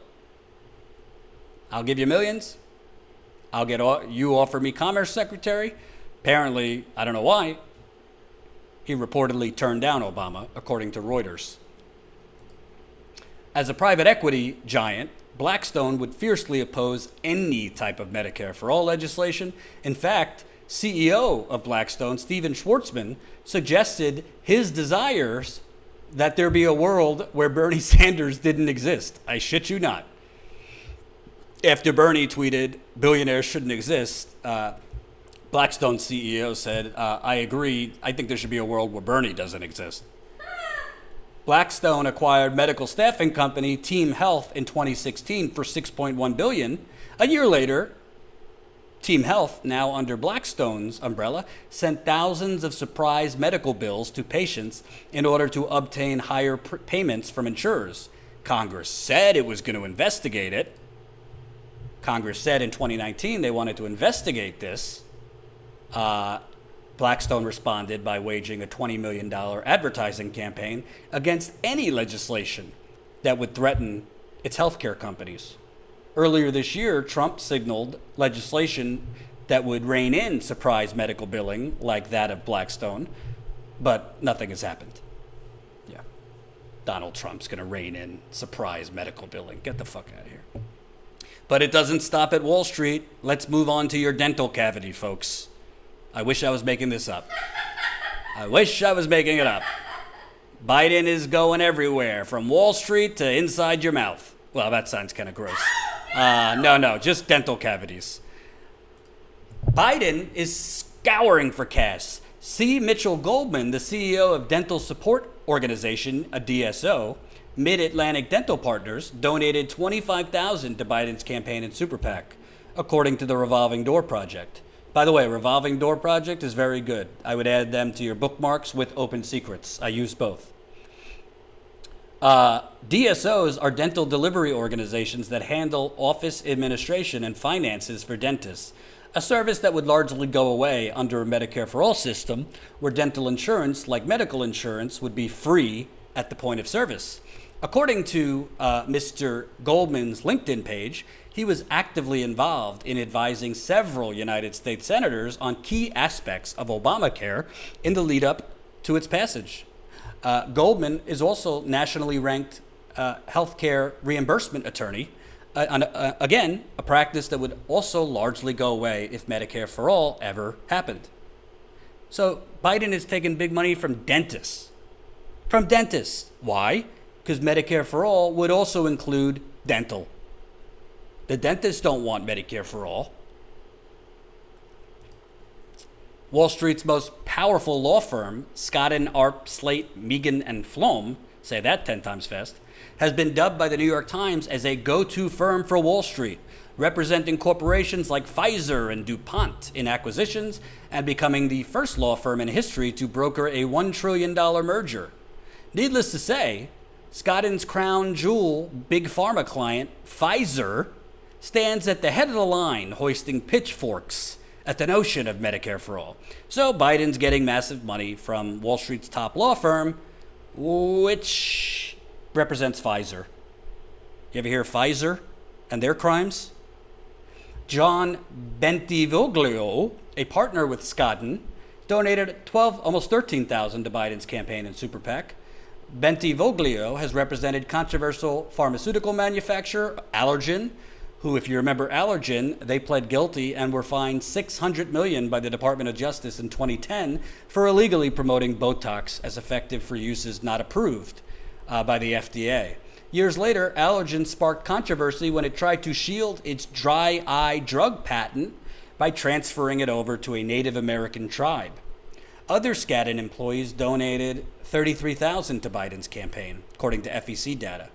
[SPEAKER 2] I'll give you millions. You offer me Commerce Secretary. Apparently, I don't know why, he reportedly turned down Obama, according to Reuters. As a private equity giant, Blackstone would fiercely oppose any type of Medicare for all legislation. In fact, CEO of Blackstone, Steven Schwartzman, suggested his desires that there be a world where Bernie Sanders didn't exist. I shit you not. After Bernie tweeted, billionaires shouldn't exist, Blackstone CEO said, I agree. I think there should be a world where Bernie doesn't exist. Blackstone acquired medical staffing company Team Health in 2016 for $6.1 billion. A year later, Team Health, now under Blackstone's umbrella, sent thousands of surprise medical bills to patients in order to obtain higher payments from insurers. Congress said it was going to investigate it. Congress said in 2019 they wanted to investigate this. Blackstone responded by waging a $20 million advertising campaign against any legislation that would threaten its healthcare companies. Earlier this year, Trump signaled legislation that would rein in surprise medical billing like that of Blackstone, but nothing has happened. Yeah. Donald Trump's going to rein in surprise medical billing. Get the fuck out of here. But it doesn't stop at Wall Street. Let's move on to your dental cavity, folks. I wish I was making this up. I wish I was making it up. Biden is going everywhere, from Wall Street to inside your mouth. Well, that sounds kind of gross. No, just dental cavities. Biden is scouring for cash. C. Mitchell Goldman, the CEO of Dental Support Organization, a DSO, Mid-Atlantic Dental Partners, donated $25,000 to Biden's campaign and super PAC, according to the Revolving Door Project. By the way, Revolving Door Project is very good. I would add them to your bookmarks with Open Secrets. I use both. DSOs are dental delivery organizations that handle office administration and finances for dentists, a service that would largely go away under a Medicare for All system, where dental insurance, like medical insurance, would be free at the point of service. According to Mr. Goldman's LinkedIn page, he was actively involved in advising several United States senators on key aspects of Obamacare in the lead up to its passage. Goldman is also nationally ranked healthcare reimbursement attorney. Again, a practice that would also largely go away if Medicare for All ever happened. So Biden is taking big money from dentists. From dentists. Why? Because Medicare for All would also include dental. The dentists don't want Medicare for All. Wall Street's most powerful law firm, Scotton, Arp, Slate, Meaghan, and Flom, say that 10 times fast, has been dubbed by the New York Times as a go-to firm for Wall Street, representing corporations like Pfizer and DuPont in acquisitions and becoming the first law firm in history to broker a $1 trillion merger. Needless to say, Scotton's crown jewel big pharma client, Pfizer, stands at the head of the line, hoisting pitchforks at the notion of Medicare for All. So Biden's getting massive money from Wall Street's top law firm, which represents Pfizer. You ever hear of Pfizer and their crimes? John Bentivoglio, a partner with Scotton, donated almost $13,000 to Biden's campaign and super PAC. Bentivoglio has represented controversial pharmaceutical manufacturer Allergan, who, if you remember Allergan, they pled guilty and were fined $600 million by the Department of Justice in 2010 for illegally promoting Botox as effective for uses not approved by the FDA. Years later, Allergan sparked controversy when it tried to shield its dry eye drug patent by transferring it over to a Native American tribe. Other Skadden employees donated $33,000 to Biden's campaign, according to FEC data.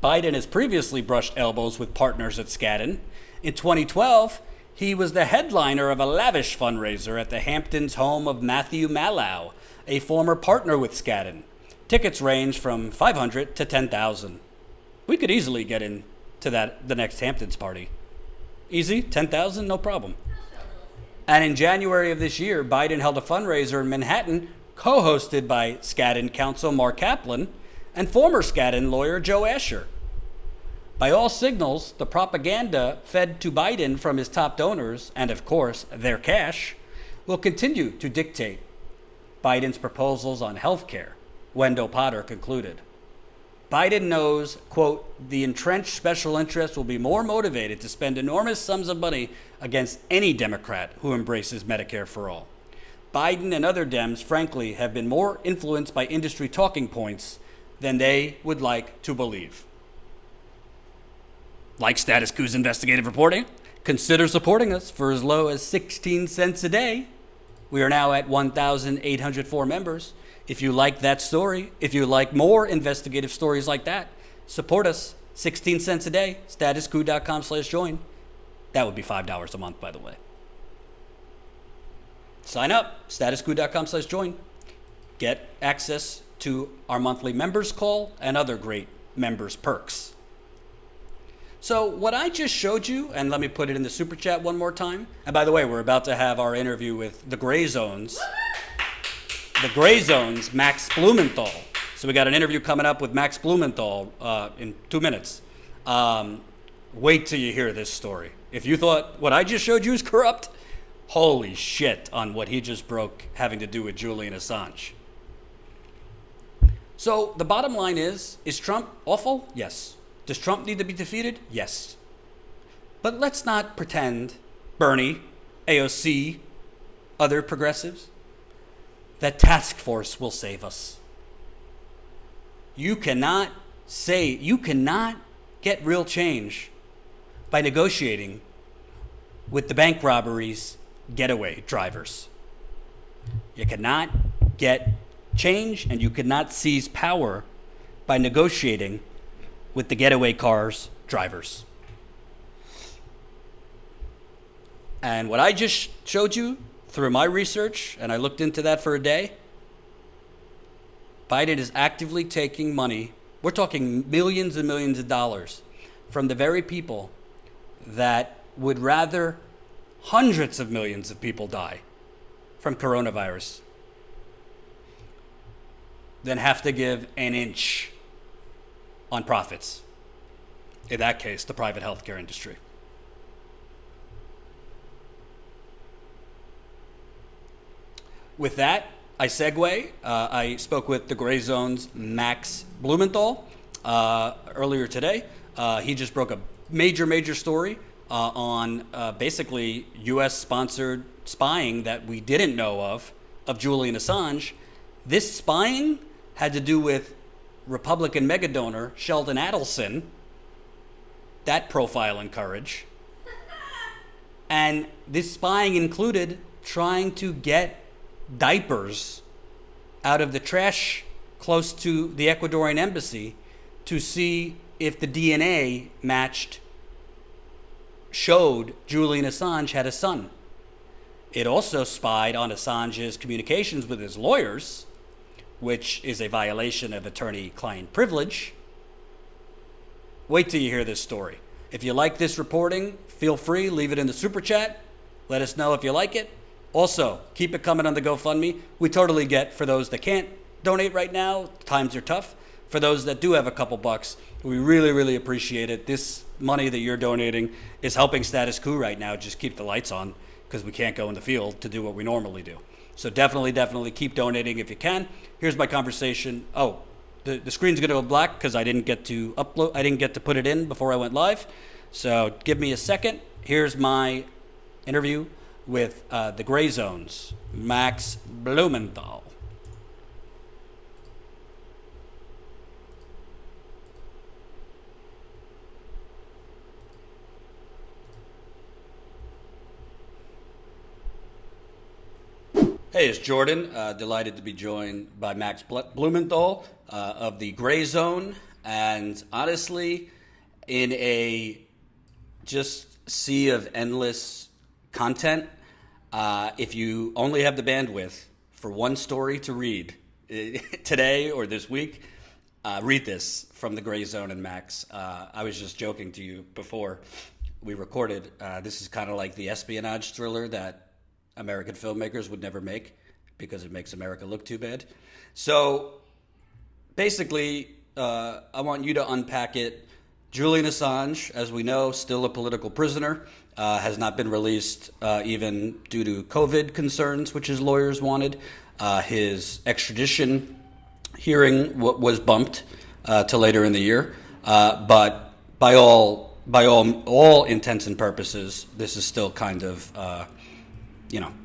[SPEAKER 2] Biden has previously brushed elbows with partners at Skadden. In 2012, he was the headliner of a lavish fundraiser at the Hamptons home of Matthew Mallow, a former partner with Skadden. Tickets range from $500 to $10,000. We could easily get into the next Hamptons party. Easy, $10,000, no problem. And in January of this year, Biden held a fundraiser in Manhattan, co-hosted by Skadden counsel Mark Kaplan and former Skadden lawyer Joe Asher. By all signals, the propaganda fed to Biden from his top donors, and of course, their cash, will continue to dictate Biden's proposals on health care, Wendell Potter concluded. Biden knows, quote, the entrenched special interests will be more motivated to spend enormous sums of money against any Democrat who embraces Medicare for All. Biden and other Dems, frankly, have been more influenced by industry talking points than they would like to believe. Like Status Coup's investigative reporting? Consider supporting us for as low as 16 cents a day. We are now at 1,804 members. If you like that story, if you like more investigative stories like that, support us. 16 cents a day, statuscoup.com/join. That would be $5 a month, by the way. Sign up, statuscoup.com/join. Get access to our monthly members call and other great members perks. So what I just showed you, and let me put it in the super chat one more time. And by the way, we're about to have our interview with the Gray Zones. The Gray Zones, Max Blumenthal. So we got an interview coming up with Max Blumenthal in 2 minutes. Wait till you hear this story. If you thought what I just showed you is corrupt, holy shit on what he just broke having to do with Julian Assange. So the bottom line is Trump awful? Yes. Does Trump need to be defeated? Yes. But let's not pretend, Bernie, AOC, other progressives, that task force will save us. You cannot get real change by negotiating with the bank robberies getaway drivers. You cannot get change and you cannot seize power by negotiating with the getaway cars drivers. And what I just showed you through my research, and I looked into that for a day, Biden is actively taking money, we're talking millions and millions of dollars, from the very people that would rather hundreds of millions of people die from coronavirus than have to give an inch on profits. In that case, the private healthcare industry. With that, I segue. I spoke with the Gray Zone's Max Blumenthal earlier today. He just broke a major story on basically U.S.-sponsored spying that we didn't know of Julian Assange. This spying had to do with Republican mega donor Sheldon Adelson. That profile and courage. And this spying included trying to get diapers out of the trash close to the Ecuadorian embassy to see if the DNA showed Julian Assange had a son. It also spied on Assange's communications with his lawyers, which is a violation of attorney-client privilege. Wait till you hear this story. If you like this reporting, feel free, leave it in the super chat. Let us know if you like it. Also, keep it coming on the GoFundMe. We totally get, for those that can't donate right now, times are tough. For those that do have a couple bucks, we really appreciate it. This money that you're donating is helping Status Coup right now just keep the lights on, because we can't go in the field to do what we normally do. So definitely keep donating if you can. Here's my conversation. Oh, the screen's going to go black because I didn't get to upload. I didn't get to put it in before I went live. So give me a second. Here's my interview with the Gray Zone's Max Blumenthal. Hey, it's Jordan. Delighted to be joined by Max Blumenthal of the Gray Zone. And honestly, in a just sea of endless content, if you only have the bandwidth for one story to read today or this week, read this from the Gray Zone and Max. I was just joking to you before we recorded. This is kind of like the espionage thriller that American filmmakers would never make because it makes America look too bad. So basically, I want you to unpack it. Julian Assange, as we know, still a political prisoner, has not been released even due to COVID concerns, which his lawyers wanted. His extradition hearing was bumped to later in the year. But by all intents and purposes, this is still kind of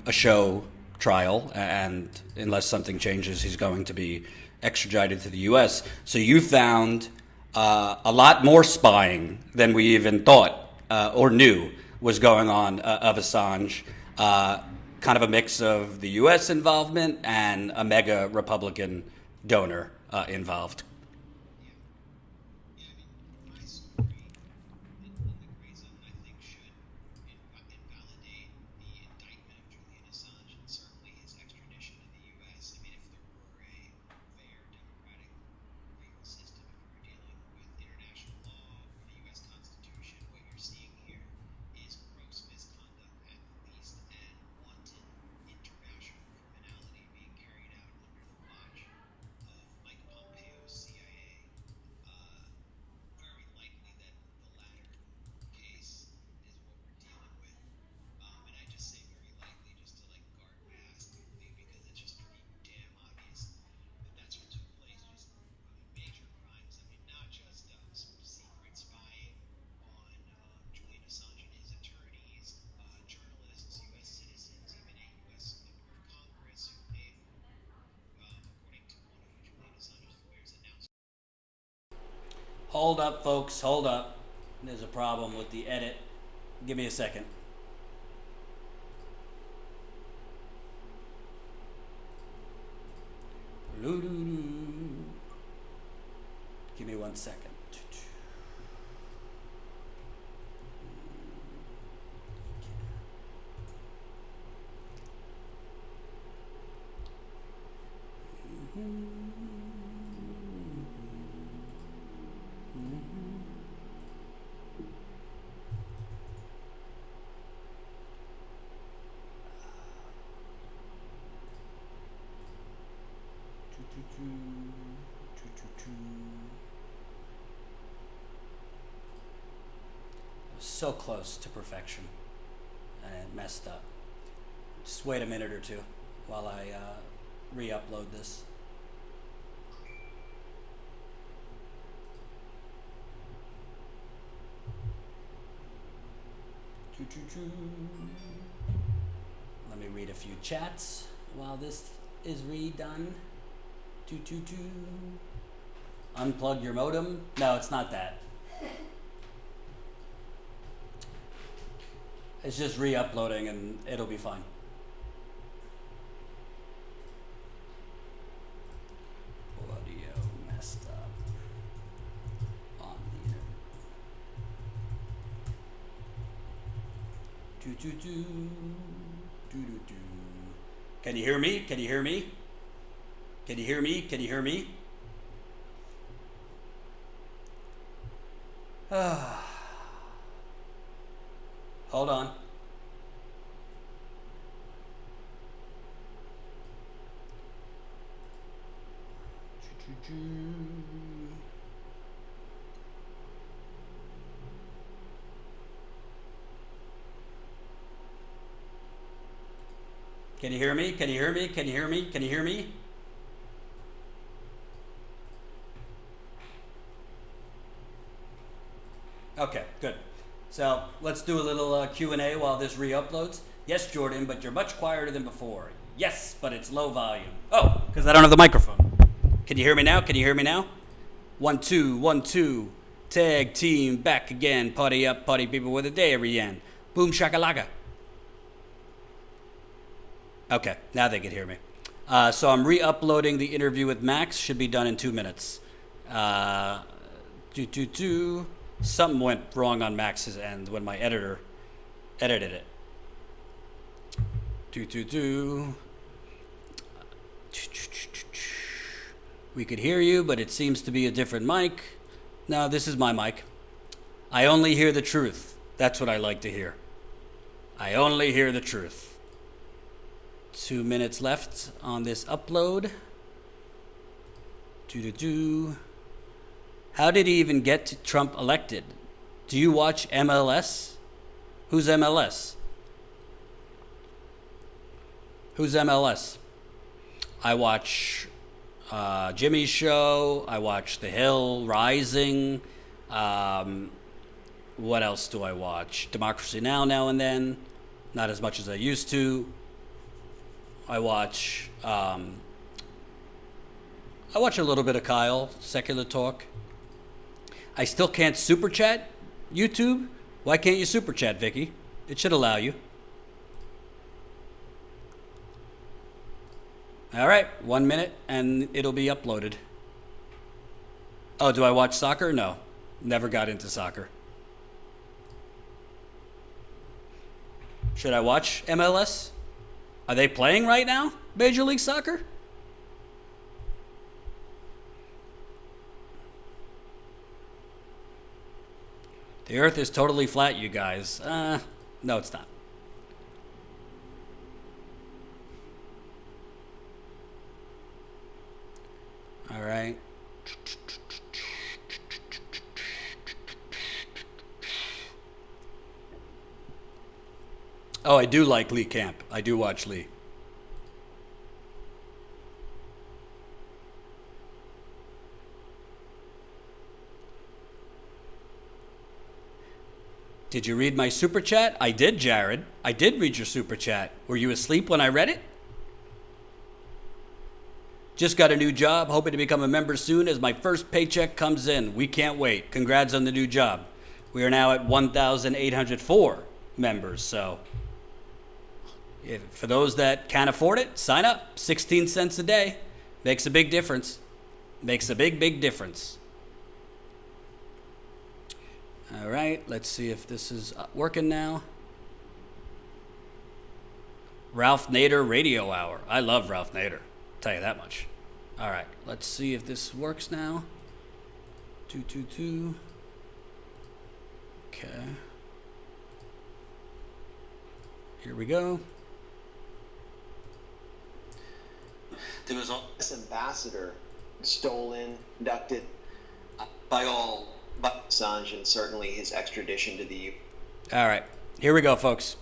[SPEAKER 2] a show trial, and unless something changes, he's going to be extradited to the U.S. So you found a lot more spying than we even thought or knew was going on of Assange. Kind of a mix of the U.S. involvement and a mega Republican donor involved. Hold up, folks, hold up. There's a problem with the edit. Give me a second. Give me 1 second. so close to perfection, and it messed up. Just wait a minute or two while I re-upload this. Let me read a few chats while this is redone. Unplug your modem. No, it's not that. It's just re-uploading and it'll be fine. Audio messed up on the internet. Can you hear me? Can you hear me? Can you hear me? Can you hear me? Hold on. Can you hear me? Can you hear me? Can you hear me? Can you hear me? Okay, good. So let's do a little Q&A while this re-uploads. Yes, Jordan, but you're much quieter than before. Yes, but it's low volume. Oh, because I don't have the microphone. Can you hear me now? Can you hear me now? 1, 2, 1, 2. Tag team back again. Party up, party people with a day every end. Boom shakalaka. Okay, now they can hear me. So I'm re-uploading the interview with Max. Should be done in 2 minutes. Something went wrong on Max's end when my editor edited it. We could hear you, but it seems to be a different mic. No, this is my mic. I only hear the truth. That's what I like to hear. I only hear the truth. 2 minutes left on this upload. How did he even get Trump elected? Do you watch MLS? Who's MLS? Who's MLS? I watch Jimmy's show. I watch The Hill, Rising. What else do I watch? Democracy Now and then. Not as much as I used to. I watch a little bit of Kyle, Secular Talk. I still can't super chat YouTube. Why can't you super chat, Vicky? It should allow you. All right, 1 minute and it'll be uploaded. Oh, do I watch soccer? No, never got into soccer. Should I watch MLS? Are they playing right now? Major League Soccer? The earth is totally flat, you guys. No, it's not. All right. Oh, I do like Lee Camp. I do watch Lee. Did you read my super chat? I did, Jared. I did read your super chat. Were you asleep when I read it? Just got a new job, hoping to become a member soon as my first paycheck comes in. We can't wait. Congrats on the new job. We are now at 1,804 members, so for those that can't afford it, sign up. 16 cents a day. Makes a big difference. Makes a big, big difference. All right, let's see if this is working now. Ralph Nader Radio Hour. I love Ralph Nader. I'll tell you that much. All right, let's see if this works now. 222. Okay. Here we go.
[SPEAKER 4] There was
[SPEAKER 5] This ambassador stolen, abducted
[SPEAKER 4] by all, but
[SPEAKER 5] Assange, and certainly his extradition to the
[SPEAKER 2] All right, here we go, folks.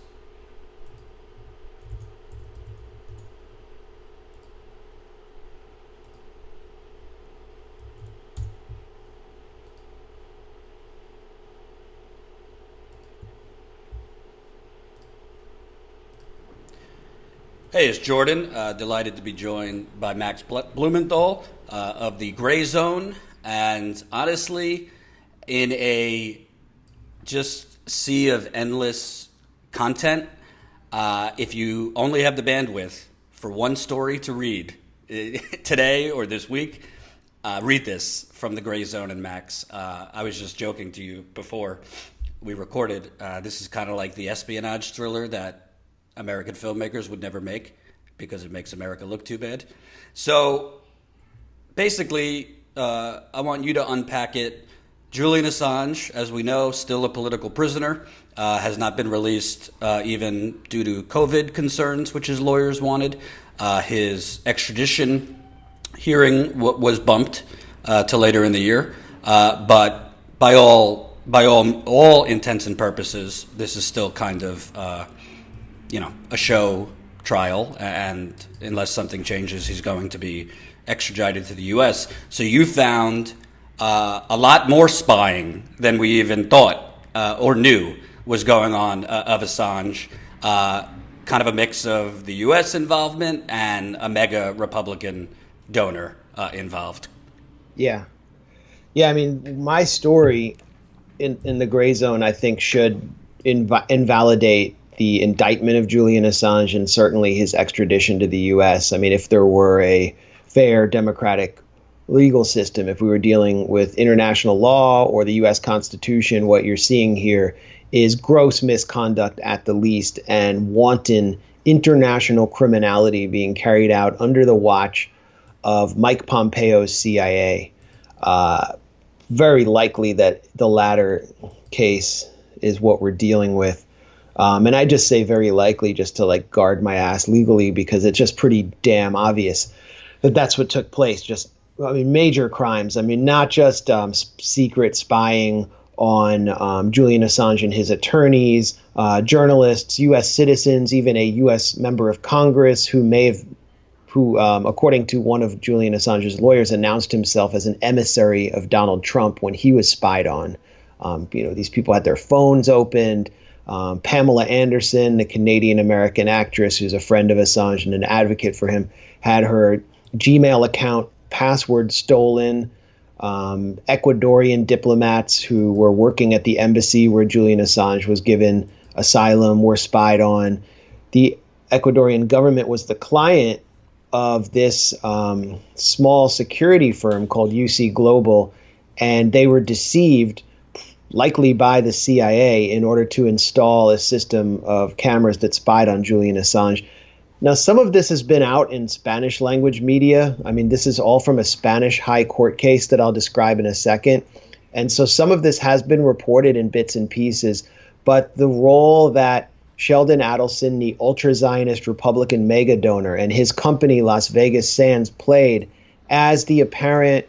[SPEAKER 2] Hey, it's Jordan. Delighted to be joined by Max Blumenthal of the Gray Zone. And honestly, in a just sea of endless content, if you only have the bandwidth for one story to read today or this week, read this from the Gray Zone and Max. I was just joking to you before we recorded. This is kind of like the espionage thriller that American filmmakers would never make because it makes America look too bad. So basically, I want you to unpack it. Julian Assange, as we know, still a political prisoner, has not been released even due to COVID concerns, which his lawyers wanted. His extradition hearing was bumped to later in the year, but by all intents and purposes, this is still kind of a show trial, and unless something changes, he's going to be extradited to the U.S. So you found a lot more spying than we even thought or knew was going on of Assange. Kind of a mix of the U.S. involvement and a mega Republican donor involved.
[SPEAKER 5] Yeah. I mean, my story in the Gray Zone, I think, should invalidate the indictment of Julian Assange and certainly his extradition to the U.S. I mean, if there were a fair democratic legal system, if we were dealing with international law or the U.S. Constitution, what you're seeing here is gross misconduct at the least and wanton international criminality being carried out under the watch of Mike Pompeo's CIA. Very likely that the latter case is what we're dealing with. And I just say very likely just to guard my ass legally, because it's just pretty damn obvious that that's what took place. Major crimes. I mean, not just secret spying on Julian Assange and his attorneys, journalists, U.S. citizens, even a U.S. member of Congress who according to one of Julian Assange's lawyers, announced himself as an emissary of Donald Trump when he was spied on. These people had their phones opened. Pamela Anderson, the Canadian-American actress who's a friend of Assange and an advocate for him, had her Gmail account password stolen. Ecuadorian diplomats who were working at the embassy where Julian Assange was given asylum were spied on. The Ecuadorian government was the client of this small security firm called UC Global, and they were deceived, likely by the CIA, in order to install a system of cameras that spied on Julian Assange. Now, some of this has been out in Spanish language media. I mean, this is all from a Spanish high court case that I'll describe in a second. And so some of this has been reported in bits and pieces, but the role that Sheldon Adelson, the ultra-Zionist Republican mega donor, and his company, Las Vegas Sands, played as the apparent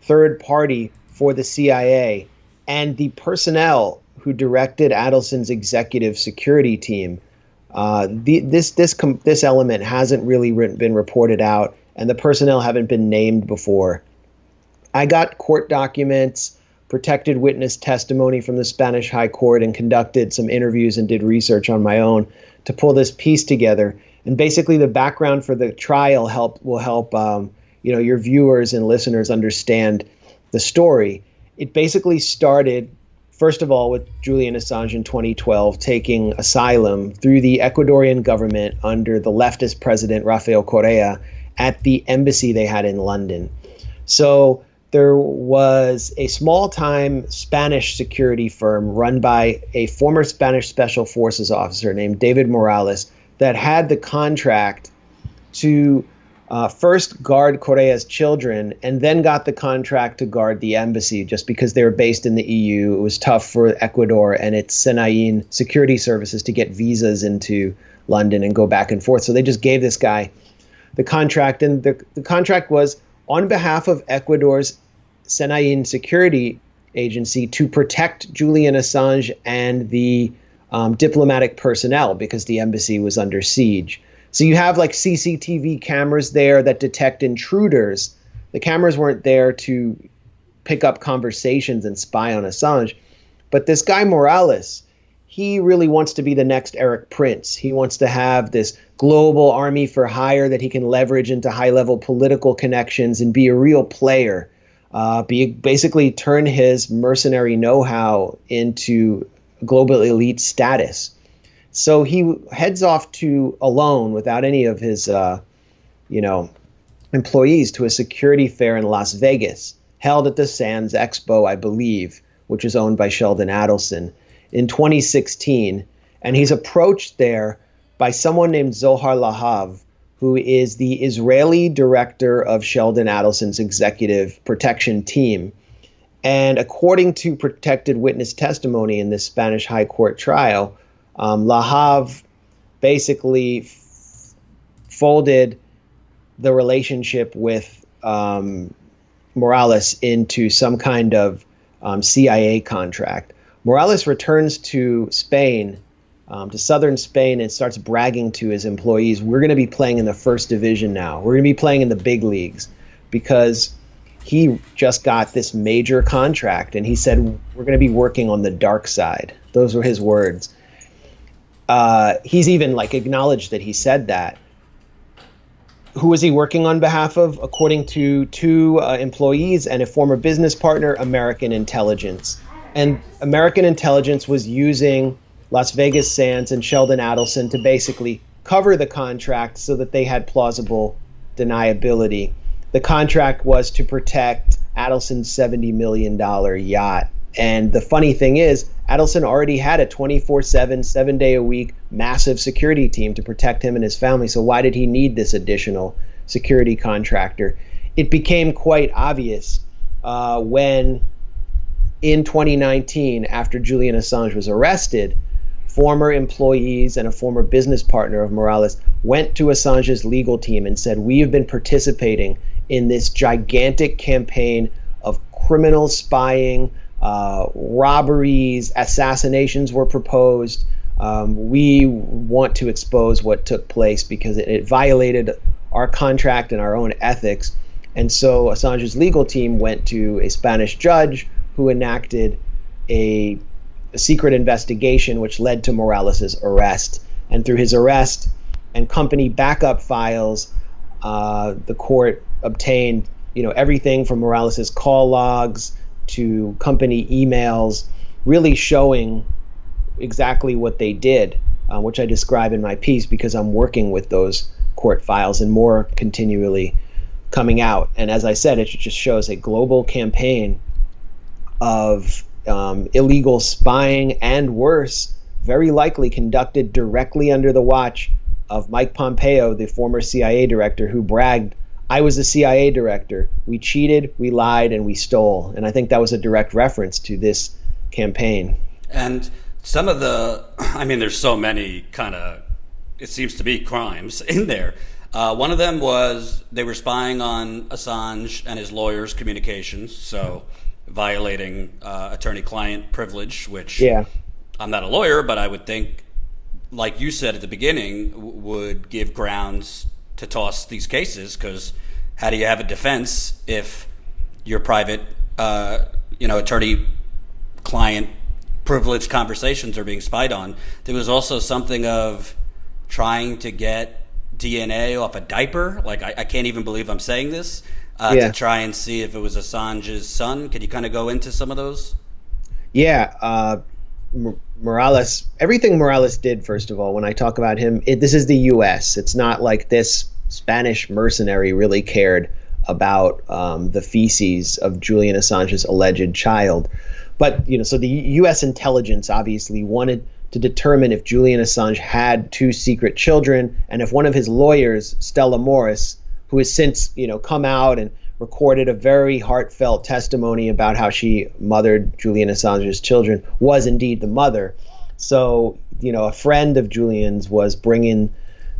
[SPEAKER 5] third party for the CIA, and the personnel who directed Adelson's executive security team, this element hasn't really been reported out, and the personnel haven't been named before. I got court documents, protected witness testimony from the Spanish High Court, and conducted some interviews and did research on my own to pull this piece together. And basically, the background for the trial will help your viewers and listeners understand the story. It basically started, first of all, with Julian Assange in 2012 taking asylum through the Ecuadorian government under the leftist president Rafael Correa at the embassy they had in London. So there was a small-time Spanish security firm run by a former Spanish Special Forces officer named David Morales that had the contract to first guard Correa's children, and then got the contract to guard the embassy just because they were based in the EU. It was tough for Ecuador and its Senain security services to get visas into London and go back and forth. So they just gave this guy the contract, and the contract was on behalf of Ecuador's Senain security agency to protect Julian Assange and the diplomatic personnel because the embassy was under siege. So you have like CCTV cameras there that detect intruders. The cameras weren't there to pick up conversations and spy on Assange. But this guy Morales, he really wants to be the next Eric Prince. He wants to have this global army for hire that he can leverage into high-level political connections and be a real player. Basically turn his mercenary know-how into global elite status. So he heads off alone without any of his, employees to a security fair in Las Vegas, held at the Sands Expo, I believe, which is owned by Sheldon Adelson, in 2016. And he's approached there by someone named Zohar Lahav, who is the Israeli director of Sheldon Adelson's executive protection team. And according to protected witness testimony in this Spanish high court trial, Lahav basically folded the relationship with Morales into some kind of CIA contract. Morales returns to Spain, to southern Spain, and starts bragging to his employees, we're going to be playing in the first division now. We're going to be playing in the big leagues, because he just got this major contract. And he said, we're going to be working on the dark side. Those were his words. He's even acknowledged that he said that. Who was he working on behalf of? According to two employees and a former business partner, American intelligence. And American intelligence was using Las Vegas Sands and Sheldon Adelson to basically cover the contract so that they had plausible deniability. The contract was to protect Adelson's $70 million yacht. And the funny thing is, Adelson already had a 24/7, 7-day-a-week massive security team to protect him and his family. So why did he need this additional security contractor? It became quite obvious when, in 2019, after Julian Assange was arrested, former employees and a former business partner of Morales went to Assange's legal team and said, we have been participating in this gigantic campaign of criminal spying, robberies, assassinations were proposed. We want to expose what took place because it violated our contract and our own ethics. And so Assange's legal team went to a Spanish judge who enacted a secret investigation which led to Morales's arrest. And through his arrest and company backup files, the court obtained everything from Morales's call logs to company emails, really showing exactly what they did, which I describe in my piece because I'm working with those court files and more continually coming out. And as I said, it just shows a global campaign of illegal spying and worse, very likely conducted directly under the watch of Mike Pompeo, the former CIA director, who bragged, I was a CIA director. We cheated, we lied, and we stole. And I think that was a direct reference to this campaign.
[SPEAKER 2] And some of there's so many it seems to be crimes in there. One of them was they were spying on Assange and his lawyers' communications, so violating attorney-client privilege, which I'm not a lawyer, but I would think, like you said at the beginning, would give grounds to toss these cases, because how do you have a defense if your private, attorney-client privileged conversations are being spied on? There was also something of trying to get DNA off a diaper. I can't even believe I'm saying this, to try and see if it was Assange's son. Could you kind of go into some of those? Yeah.
[SPEAKER 5] Morales, everything Morales did, first of all, when I talk about him, this is the U.S. It's not like this Spanish mercenary really cared about the feces of Julian Assange's alleged child. But, so the U.S. intelligence obviously wanted to determine if Julian Assange had two secret children, and if one of his lawyers, Stella Morris, who has since, come out and recorded a very heartfelt testimony about how she mothered Julian Assange's children, was indeed the mother. So, a friend of Julian's was bringing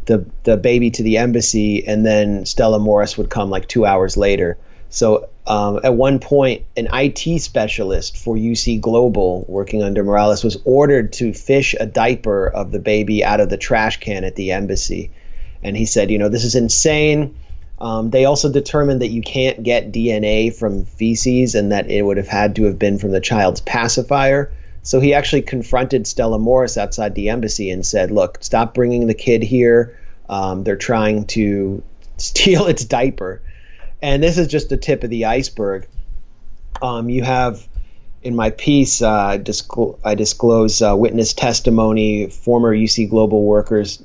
[SPEAKER 5] the baby to the embassy, and then Stella Morris would come 2 hours later. So at one point, an IT specialist for UC Global working under Morales was ordered to fish a diaper of the baby out of the trash can at the embassy. And he said, this is insane. They also determined that you can't get DNA from feces and that it would have had to have been from the child's pacifier. So he actually confronted Stella Morris outside the embassy and said, look, stop bringing the kid here. They're trying to steal its diaper. And this is just the tip of the iceberg. You have, in my piece, I disclose witness testimony, former UC Global workers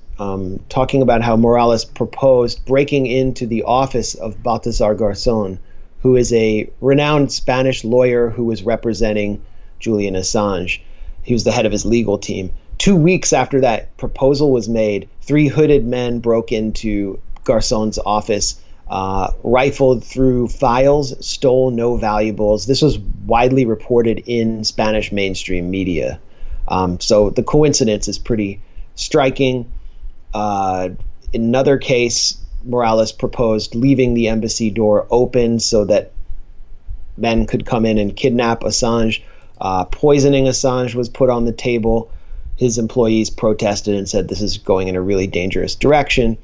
[SPEAKER 5] talking about how Morales proposed breaking into the office of Baltasar Garzón, who is a renowned Spanish lawyer who was representing Julian Assange. He was the head of his legal team. 2 weeks after that proposal was made, 3 hooded men broke into Garzón's office, rifled through files, stole no valuables. This was widely reported in Spanish mainstream media. So the coincidence is pretty striking. In another case, Morales proposed leaving the embassy door open so that men could come in and kidnap Assange. Poisoning Assange was put on the table. His employees protested and said this is going in a really dangerous direction.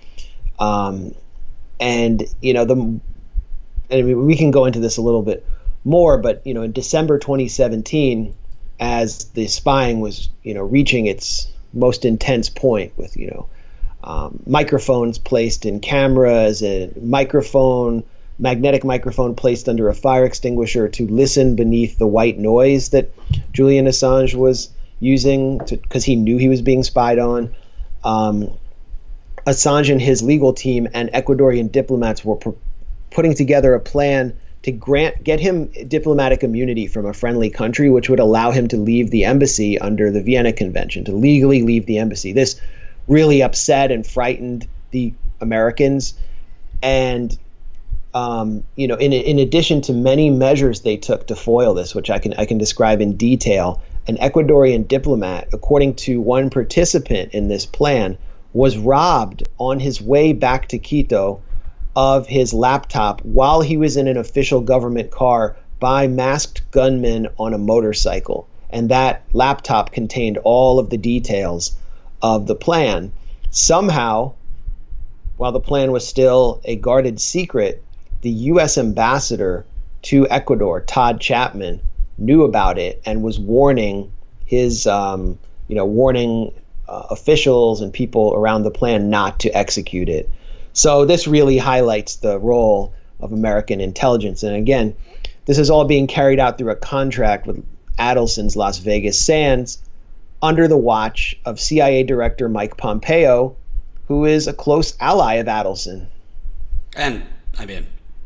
[SPEAKER 5] And we can go into this a little bit more, but in December 2017, as the spying was reaching its most intense point with microphones placed in cameras, a magnetic microphone placed under a fire extinguisher to listen beneath the white noise that Julian Assange was using because he knew he was being spied on. Assange and his legal team and Ecuadorian diplomats were putting together a plan to get him diplomatic immunity from a friendly country, which would allow him to leave the embassy under the Vienna Convention, to legally leave the embassy. This really upset and frightened the Americans. And, in addition to many measures they took to foil this, which I can describe in detail, an Ecuadorian diplomat, according to one participant in this plan, was robbed on his way back to Quito of his laptop while he was in an official government car by masked gunmen on a motorcycle. And that laptop contained all of the details of the plan. Somehow, while the plan was still a guarded secret, the U.S. ambassador to Ecuador, Todd Chapman, knew about it and was warning his, officials and people around the plan not to execute it. So this really highlights the role of American intelligence. And again, this is all being carried out through a contract with Adelson's Las Vegas Sands under the watch of CIA Director Mike Pompeo, who is a close ally of Adelson.
[SPEAKER 2] And,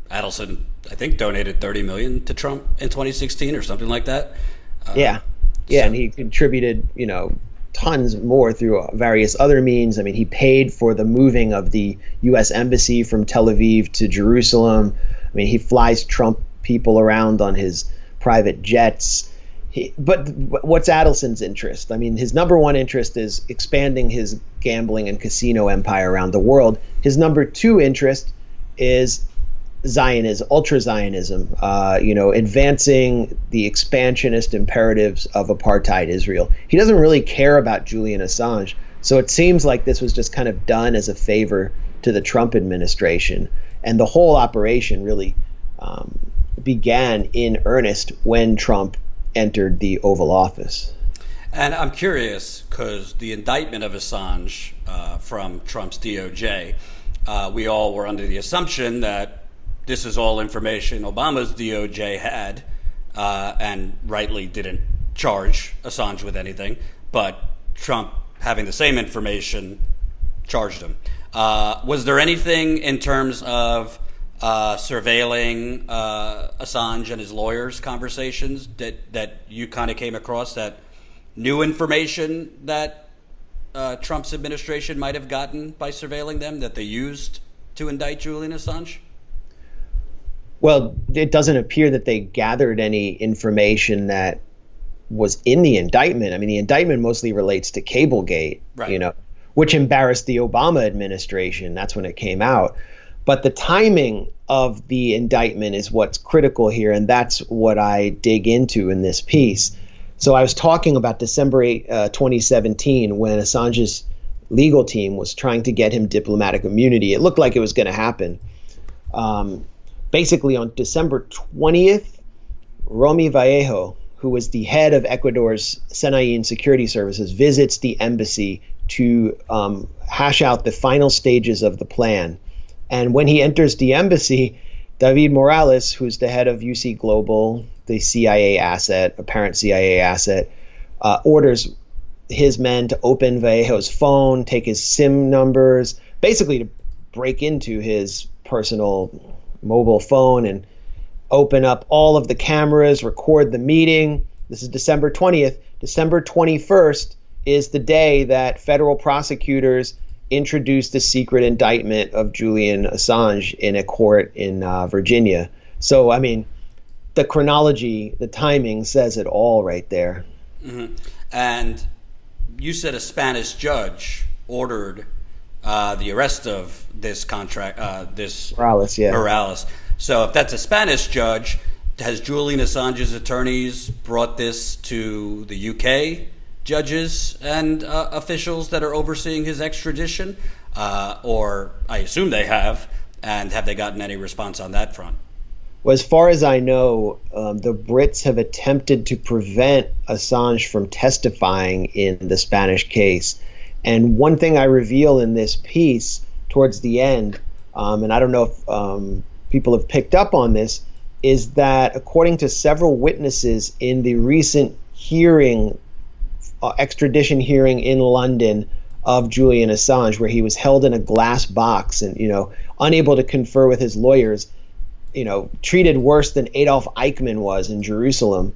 [SPEAKER 2] Adelson, I think, donated $30 million to Trump in 2016 or something like that. And he contributed, tons more through various other means. He paid for the moving of the U.S. embassy from Tel Aviv to Jerusalem. He flies Trump people around on his private jets. But what's Adelson's interest? His number one interest is expanding his gambling and casino empire around the world. His number two interest is Zionism, ultra-Zionism, advancing the expansionist imperatives of apartheid Israel. He doesn't really care about Julian Assange. So it seems like this was just kind of done as a favor to the Trump administration. And the whole operation really began in earnest when Trump entered the Oval Office. And I'm curious, because the indictment of Assange from Trump's DOJ, we all were under the assumption that this is all information Obama's DOJ had, and rightly didn't charge Assange with anything, but Trump, having the same information, charged him. Was there anything in terms of surveilling Assange and his lawyers' conversations that you kind of came across, that new information that Trump's administration might have gotten by surveilling them that they used to indict Julian Assange?
[SPEAKER 5] Well, it doesn't appear that they gathered any information that was in the indictment. The indictment mostly relates to Cablegate,
[SPEAKER 2] right,
[SPEAKER 5] which embarrassed the Obama administration. That's when it came out. But the timing of the indictment is what's critical here, and that's what I dig into in this piece. So I was talking about December 8, 2017, when Assange's legal team was trying to get him diplomatic immunity. It looked like it was going to happen. Basically, on December 20th, Romy Vallejo, who was the head of Ecuador's Senain Security Services, visits the embassy to hash out the final stages of the plan. And when he enters the embassy, David Morales, who's the head of UC Global, the CIA asset, apparent CIA asset, orders his men to open Vallejo's phone, take his SIM numbers, basically to break into his personal mobile phone and open up all of the cameras, record the meeting. This is December 20th. December 21st is the day that federal prosecutors introduced the secret indictment of Julian Assange in a court in Virginia. So, I mean, the chronology, the timing says it all right there.
[SPEAKER 2] Mm-hmm. And you said a Spanish judge ordered the arrest of this
[SPEAKER 5] Morales, yeah.
[SPEAKER 2] Morales. So if that's a Spanish judge, has Julian Assange's attorneys brought this to the UK judges and officials that are overseeing his extradition? Or I assume they have. And have they gotten any response on that front?
[SPEAKER 5] Well, as far as I know, the Brits have attempted to prevent Assange from testifying in the Spanish case. And one thing I reveal in this piece towards the end, and I don't know if people have picked up on this, is that according to several witnesses in the recent hearing, extradition hearing in London of Julian Assange, where he was held in a glass box and, unable to confer with his lawyers, treated worse than Adolf Eichmann was in Jerusalem.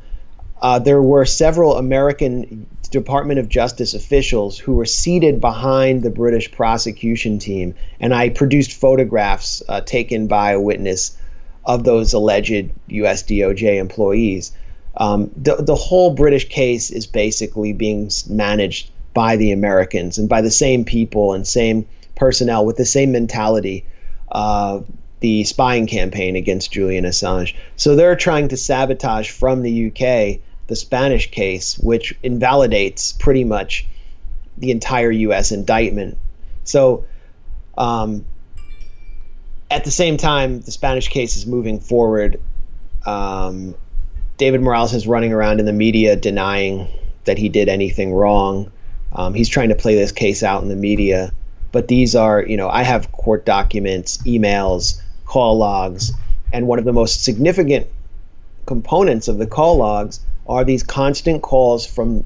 [SPEAKER 5] There were several American Department of Justice officials who were seated behind the British prosecution team, and I produced photographs taken by a witness of those alleged US DOJ employees. The whole British case is basically being managed by the Americans and by the same people and same personnel with the same mentality, the spying campaign against Julian Assange. So they're trying to sabotage from the UK the Spanish case, which invalidates pretty much the entire U.S. indictment. So at the same time, the Spanish case is moving forward. David Morales is running around in the media denying that he did anything wrong. He's trying to play this case out in the media. But these are, I have court documents, emails, call logs, and one of the most significant components of the call logs are these constant calls from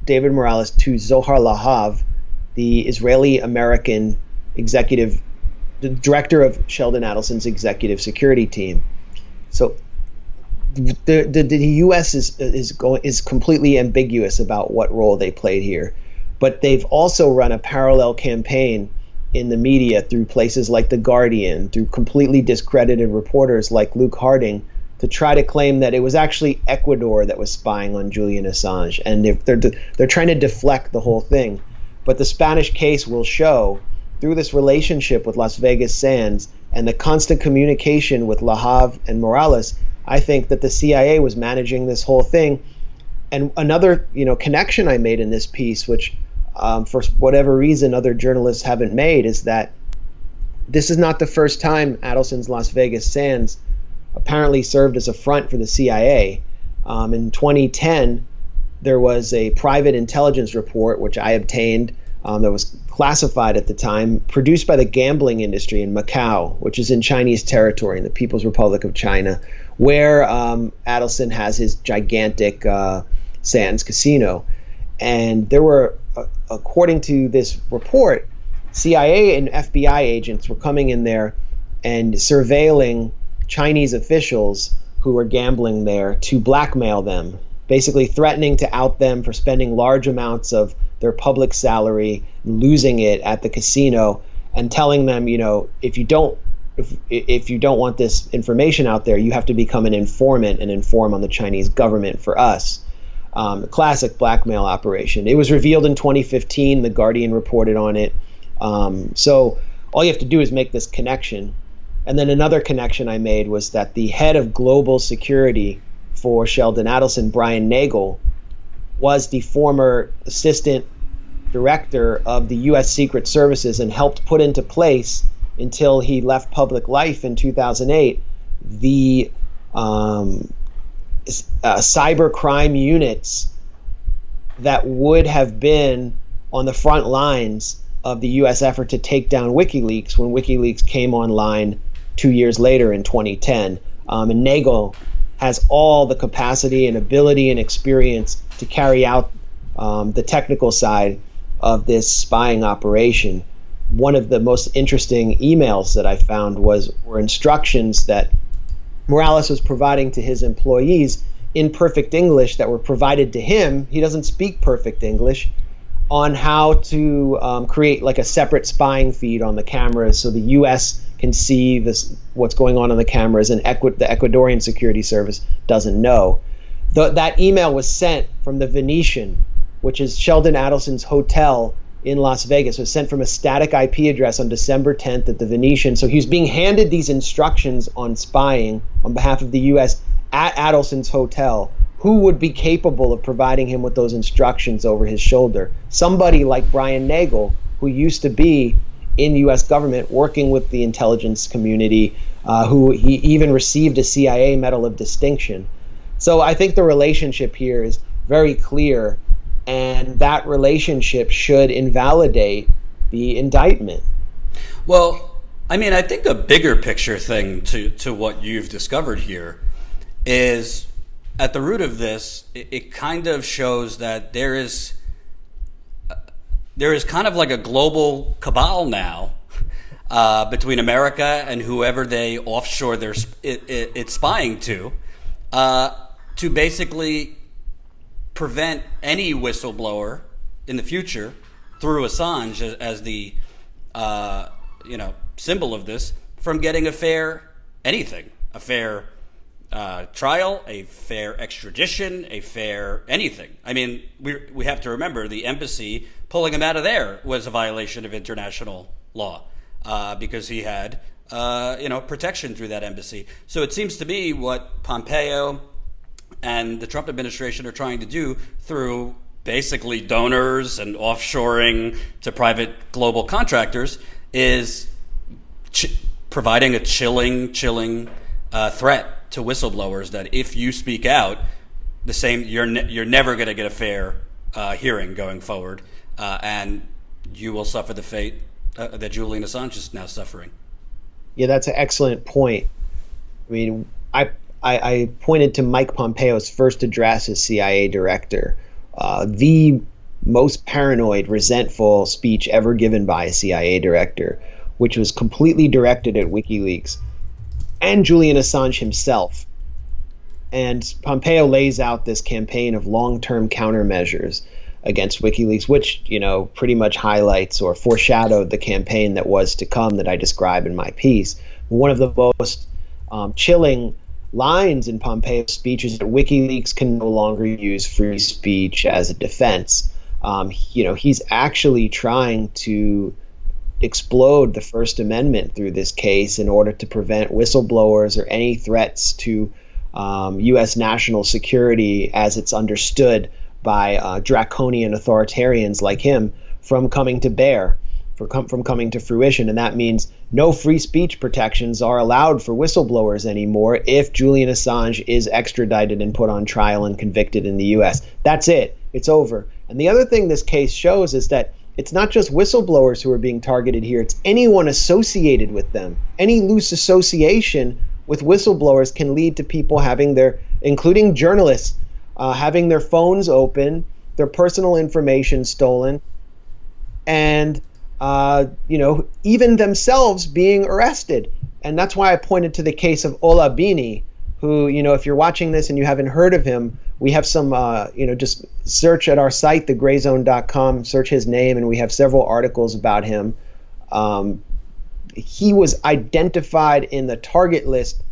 [SPEAKER 5] David Morales to Zohar Lahav, the Israeli-American the director of Sheldon Adelson's executive security team. So the U.S. is completely ambiguous about what role they played here, but they've also run a parallel campaign in the media through places like The Guardian, through completely discredited reporters like Luke Harding, to try to claim that it was actually Ecuador that was spying on Julian Assange, and they're trying to deflect the whole thing. But the Spanish case will show, through this relationship with Las Vegas Sands and the constant communication with Lahav and Morales, I think that the CIA was managing this whole thing. And another, connection I made in this piece, which for whatever reason other journalists haven't made, is that this is not the first time Adelson's Las Vegas Sands apparently served as a front for the CIA. In 2010, there was a private intelligence report, which I obtained, that was classified at the time, produced by the gambling industry in Macau, which is in Chinese territory in the People's Republic of China, where Adelson has his gigantic Sands casino. And there were, according to this report, CIA and FBI agents were coming in there and surveilling Chinese officials who were gambling there to blackmail them, basically threatening to out them for spending large amounts of their public salary, losing it at the casino, and telling them, if you don't want this information out there, you have to become an informant and inform on the Chinese government for us. A classic blackmail operation. It was revealed in 2015. The Guardian reported on it. So all you have to do is make this connection. And then another connection I made was that the head of global security for Sheldon Adelson, Brian Nagel, was the former assistant director of the U.S. Secret Services and helped put into place, until he left public life in 2008, the cyber crime units that would have been on the front lines of the U.S. effort to take down WikiLeaks when WikiLeaks came online 2 years later in 2010. And Nagel has all the capacity and ability and experience to carry out the technical side of this spying operation. One of the most interesting emails that I found were instructions that Morales was providing to his employees in perfect English that were provided to him. He doesn't speak perfect English, on how to create like a separate spying feed on the cameras so the U.S. can see what's going on the cameras, and the Ecuadorian security service doesn't know. That email was sent from the Venetian, which is Sheldon Adelson's hotel in Las Vegas. It was sent from a static IP address on December 10th at the Venetian. So he was being handed these instructions on spying on behalf of the U.S. at Adelson's hotel. Who would be capable of providing him with those instructions over his shoulder? Somebody like Brian Nagel, who used to be in the U.S. government working with the intelligence community, who he even received a CIA Medal of Distinction. So I think the relationship here is very clear, and that relationship should invalidate the indictment.
[SPEAKER 2] Well, I mean, I think a bigger picture thing to what you've discovered here is, at the root of this, it kind of shows that there is kind of like a global cabal now between America and whoever they offshore it's spying to basically prevent any whistleblower in the future, through Assange as the symbol of this, from getting a fair trial, a fair extradition, a fair anything. I mean, we have to remember the embassy pulling him out of there was a violation of international law because he had protection through that embassy. So it seems to be what Pompeo and the Trump administration are trying to do through basically donors and offshoring to private global contractors is providing a chilling threat to whistleblowers that if you speak out, you're never going to get a fair hearing going forward, and you will suffer the fate that Julian Assange is now suffering.
[SPEAKER 5] Yeah, that's an excellent point. I mean, I pointed to Mike Pompeo's first address as CIA director, the most paranoid, resentful speech ever given by a CIA director, which was completely directed at WikiLeaks and Julian Assange himself. And Pompeo lays out this campaign of long-term countermeasures against WikiLeaks, which, pretty much highlights or foreshadowed the campaign that was to come that I describe in my piece. One of the most chilling lines in Pompeo's speech is that WikiLeaks can no longer use free speech as a defense. He's actually trying to explode the First Amendment through this case in order to prevent whistleblowers or any threats to U.S. national security as it's understood by draconian authoritarians like him from coming to bear, from coming to fruition. And that means no free speech protections are allowed for whistleblowers anymore if Julian Assange is extradited and put on trial and convicted in the U.S. That's it. It's over. And the other thing this case shows is that it's not just whistleblowers who are being targeted here. It's anyone associated with them. Any loose association with whistleblowers can lead to people including journalists, having their phones open, their personal information stolen, and even themselves being arrested. And that's why I pointed to the case of Ola Bini, who, if you're watching this and you haven't heard of him, we have some, just search at our site, thegrayzone.com, search his name, and we have several articles about him. He was identified in the target list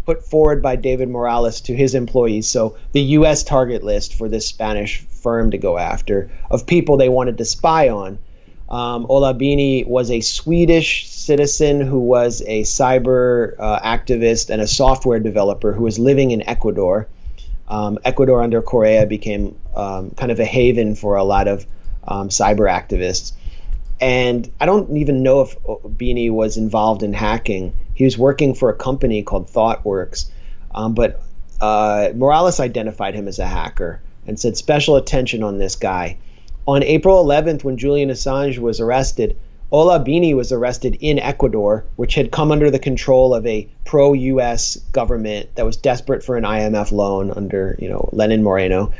[SPEAKER 5] put forward by David Morales to his employees, so the U.S. target list for this Spanish firm to go after, of people they wanted to spy on. Olabini was a Swedish citizen who was a cyber activist and a software developer who was living in Ecuador. Ecuador under Correa became kind of a haven for a lot of cyber activists. And I don't even know if Bini was involved in hacking. He was working for a company called ThoughtWorks, but Morales identified him as a hacker and said special attention on this guy. On April 11th, when Julian Assange was arrested, Ola Bini was arrested in Ecuador, which had come under the control of a pro-U.S. government that was desperate for an IMF loan under, Lenin Moreno.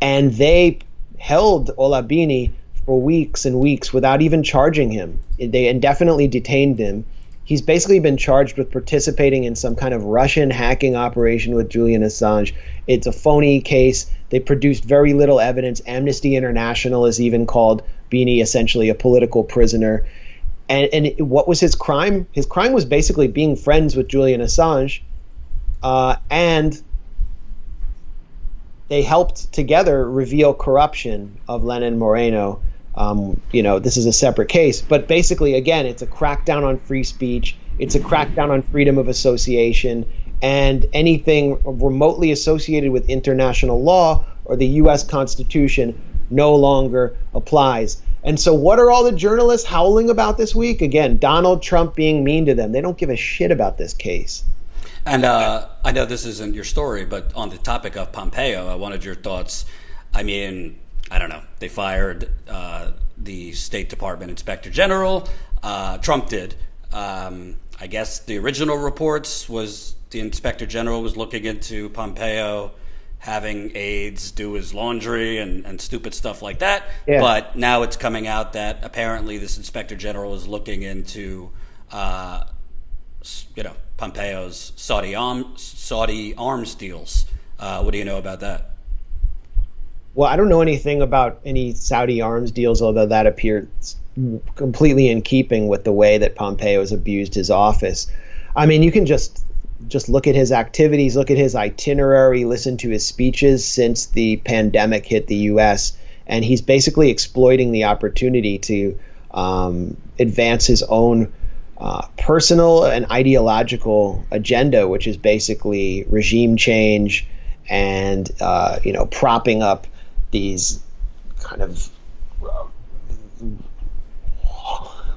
[SPEAKER 5] And they held Ola Bini for weeks and weeks without even charging him. They indefinitely detained him. He's basically been charged with participating in some kind of Russian hacking operation with Julian Assange. It's a phony case. They produced very little evidence. Amnesty International has even called Bini essentially a political prisoner. And what was his crime? His crime was basically being friends with Julian Assange, and they helped together reveal corruption of Lenin Moreno. This is a separate case, but basically, again, it's a crackdown on free speech. It's a crackdown on freedom of association, and anything remotely associated with international law or the U.S. Constitution no longer applies. And so what are all the journalists howling about this week? Again, Donald Trump being mean to them. They don't give a shit about this case.
[SPEAKER 2] And I know this isn't your story, but on the topic of Pompeo, I wanted your thoughts. I mean, I don't know. They fired the State Department Inspector General. Trump did. I guess the original reports was the Inspector General was looking into Pompeo having aides do his laundry and stupid stuff like that. Yeah. But now it's coming out that apparently this Inspector General is looking into, Pompeo's Saudi arms deals. What do you know about that?
[SPEAKER 5] Well, I don't know anything about any Saudi arms deals, although that appears completely in keeping with the way that Pompeo has abused his office. I mean, you can just look at his activities, look at his itinerary, listen to his speeches since the pandemic hit the U.S., and he's basically exploiting the opportunity to advance his own personal and ideological agenda, which is propping up these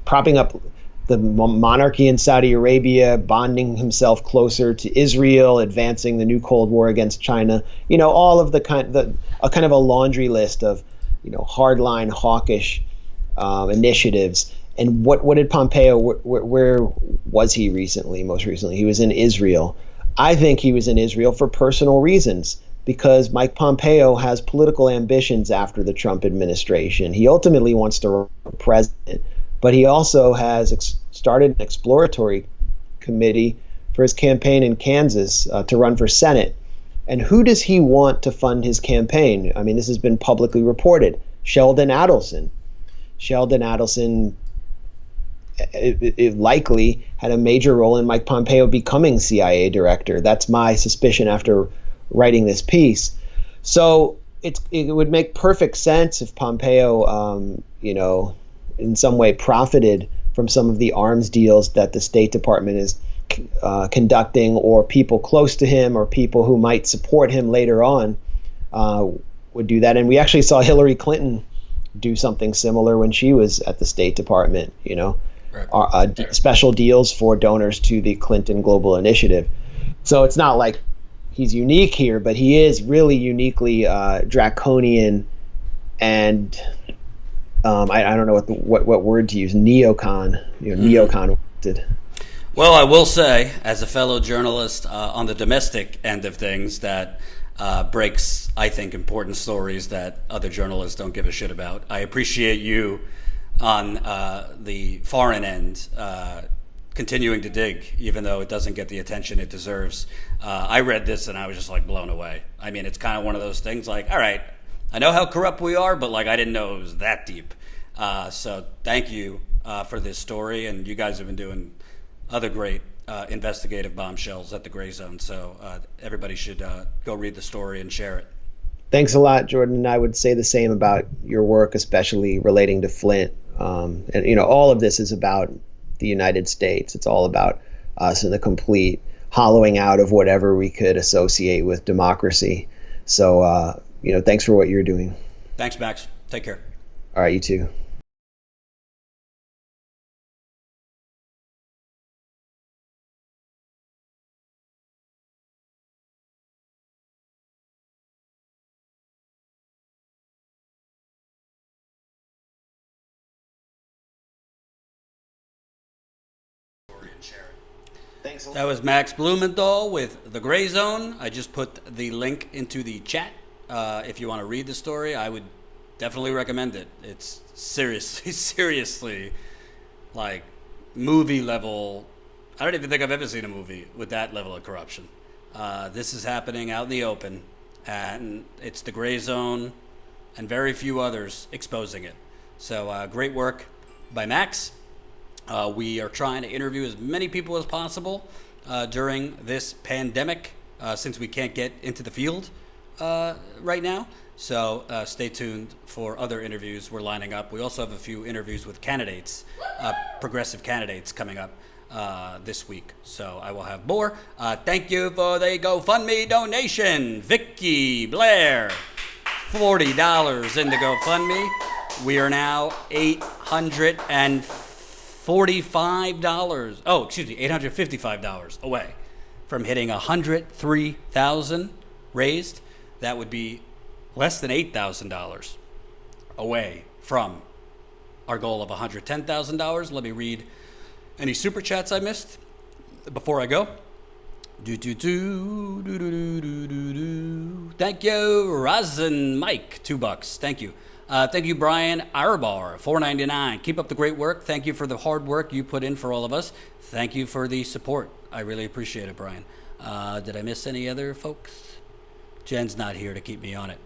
[SPEAKER 5] propping up the monarchy in Saudi Arabia, bonding himself closer to Israel, advancing the new Cold War against China. All of a kind of a laundry list of, hardline hawkish initiatives. And what did Pompeo? Where was he recently? Most recently, he was in Israel. I think he was in Israel for personal reasons, because Mike Pompeo has political ambitions after the Trump administration. He ultimately wants to run for president, but he also has started an exploratory committee for his campaign in Kansas to run for Senate. And who does he want to fund his campaign? I mean, this has been publicly reported. Sheldon Adelson. Sheldon Adelson it likely had a major role in Mike Pompeo becoming CIA director. That's my suspicion after writing this piece. So it would make perfect sense if Pompeo, in some way profited from some of the arms deals that the State Department is conducting, or people close to him or people who might support him later on would do that. And we actually saw Hillary Clinton do something similar when she was at the State Department, right. Special deals for donors to the Clinton Global Initiative. So it's not like he's unique here, but he is really uniquely draconian and I don't know what word to use, neocon, neocon did.
[SPEAKER 2] Well, I will say, as a fellow journalist on the domestic end of things, that breaks, I think, important stories that other journalists don't give a shit about. I appreciate you on the foreign end continuing to dig, even though it doesn't get the attention it deserves. I read this and I was just blown away. I mean, it's kind of one of those things all right, I know how corrupt we are, but I didn't know it was that deep. So thank you for this story, and you guys have been doing other great investigative bombshells at the Gray Zone. So everybody should go read the story and share it.
[SPEAKER 5] Thanks a lot, Jordan. And I would say the same about your work, especially relating to Flint. And all of this is about the United States. It's all about us and the complete hollowing out of whatever we could associate with democracy. So, thanks for what you're doing.
[SPEAKER 2] Thanks, Max. Take care.
[SPEAKER 5] All right, you too. Thanks a lot.
[SPEAKER 2] That was Max Blumenthal with The Gray Zone. I just put the link into the chat. If you want to read the story, I would definitely recommend it. It's seriously, like, movie level. I don't even think I've ever seen a movie with that level of corruption. This is happening out in the open, and it's The Gray Zone and very few others exposing it. So great work by Max. We are trying to interview as many people as possible during this pandemic, since we can't get into the field right now. So stay tuned for other interviews we're lining up. We also have a few interviews with candidates, progressive candidates coming up this week. So I will have more. Thank you for the GoFundMe donation. Vicky Blair, $40 in the GoFundMe. We are now $855 away from hitting 103,000 raised. That would be less than $8,000 away from our goal of $110,000. Let me read any super chats I missed before I go. Thank you, Razan Mike, $2. Thank you. Thank you, Brian Arbar, $4.99. Keep up the great work. Thank you for the hard work you put in for all of us. Thank you for the support. I really appreciate it, Brian. Did I miss any other folks? Jen's not here to keep me on it.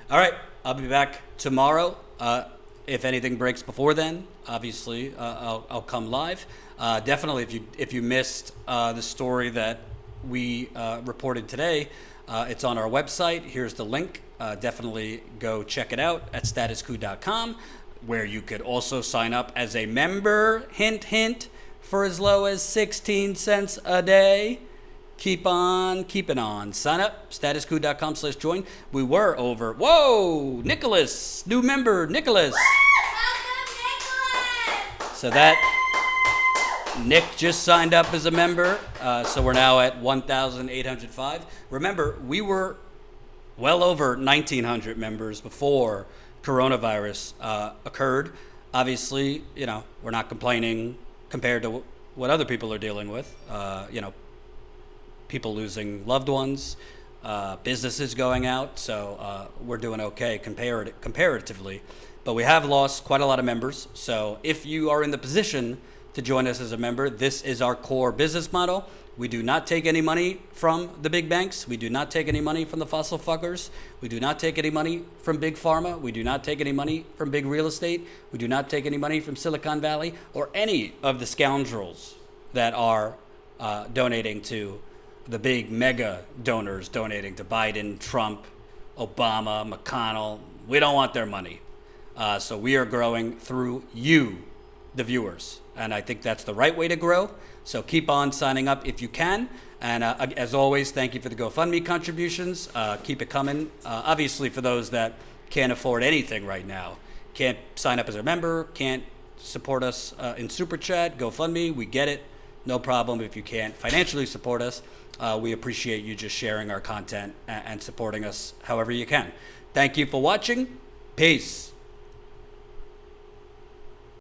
[SPEAKER 2] All right, I'll be back tomorrow. If anything breaks before then, obviously, I'll come live. Definitely, if you missed the story that we reported today, it's on our website. Here's the link. Definitely go check it out at statuscoup.com, where you could also sign up as a member, hint, hint, for as low as 16 cents a day. Keep on keeping on. Sign up, statuscoup.com/join. We were over. Whoa, Nicholas, new member, Nicholas.
[SPEAKER 3] Welcome, Nicholas!
[SPEAKER 2] So that Nick just signed up as a member, so we're now at 1,805. Remember, we were well over 1,900 members before coronavirus occurred. Obviously, we're not complaining compared to what other people are dealing with. People losing loved ones, businesses going out. So we're doing okay comparatively. But we have lost quite a lot of members. So if you are in the position to join us as a member, this is our core business model. We do not take any money from the big banks. We do not take any money from the fossil fuckers. We do not take any money from big pharma. We do not take any money from big real estate. We do not take any money from Silicon Valley or any of the scoundrels that are donating to the big mega donors, donating to Biden, Trump, Obama, McConnell. We don't want their money. So we are growing through you, the viewers. And I think that's the right way to grow. So keep on signing up if you can. And as always, thank you for the GoFundMe contributions. Keep it coming. Obviously, for those that can't afford anything right now, can't sign up as a member, can't support us in Super Chat, GoFundMe, we get it. No problem if you can't financially support us. We appreciate you just sharing our content and supporting us however you can. Thank you for watching. Peace.